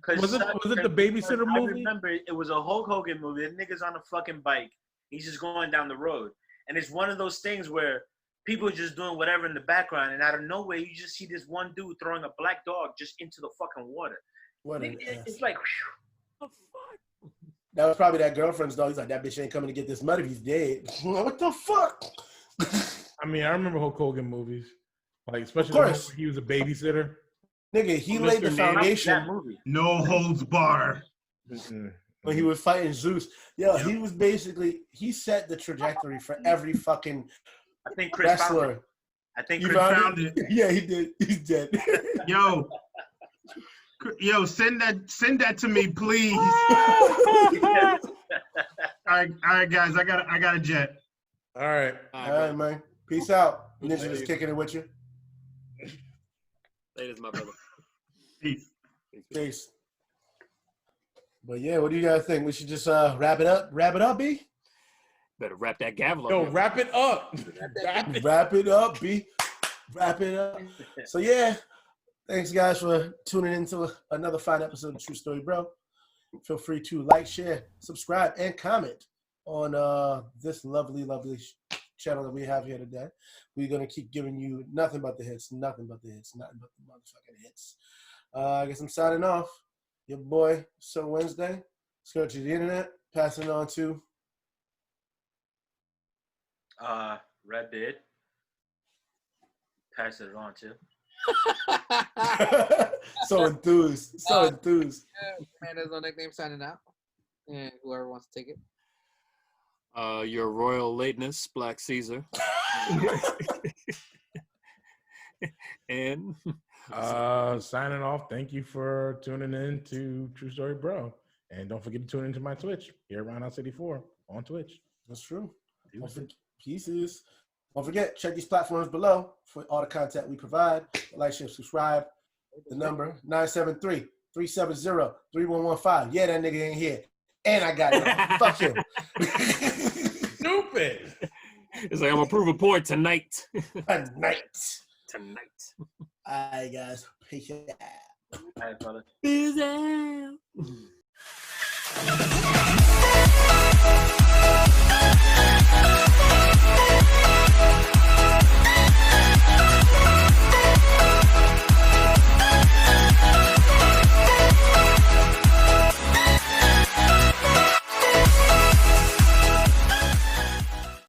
Was it the babysitter I movie? remember it was a Hulk Hogan movie. The nigga's on a fucking bike. He's just going down the road, and it's one of those things where people are just doing whatever in the background, and out of nowhere, you just see this one dude throwing a black dog just into the fucking water. What an It's ass. like. That was probably that girlfriend's dog. He's like, that bitch ain't coming to get this mud if he's dead. What the fuck? I mean, I remember Hulk Hogan movies, like especially the course. one where he was a babysitter. Nigga, he laid the Mr. Name. foundation. That movie. No holds bar. Mm-mm. when he was fighting Zeus. Yo, he was basically he set the trajectory for every fucking I think Chris found wrestler. it. I think You Chris found it? Yeah, he did. He's dead. Yo, send that to me, please. All right, guys, I got a jet. All right. All right, man. Peace out. Ninja was kicking it with you. Ladies, my brother. Peace. Peace. But yeah, what do you guys think? We should just wrap it up? Wrap it up, B? Better wrap that gavel up. Yo, here. wrap it up. Wrap it up, B. Wrap it up. So yeah, thanks guys for tuning into another fine episode of True Story Bro. Feel free to like, share, subscribe, and comment on this lovely channel that we have here today. We're gonna keep giving you nothing but the hits, nothing but the motherfucking hits. I guess I'm signing off. Your boy, Sir Wednesday. Let's go to the internet. Passing on to Red Beard. Pass it on to. so enthused. Man, there's no nickname signing out. And whoever wants to take it. Your Royal Lateness, Black Caesar. And signing off. Thank you for tuning in to True Story Bro. And don't forget to tune into my Twitch here around Roundhouse 84 on Twitch. That's true. Pieces. Don't forget, check these platforms below for all the content we provide. Like, share, subscribe. The number 973-370-3115. Yeah, that nigga ain't here. And I got it. Fuck him. Stupid. It's like I'm gonna prove a point tonight. Tonight. All right, guys. Peace out. All right, brother. Peace out.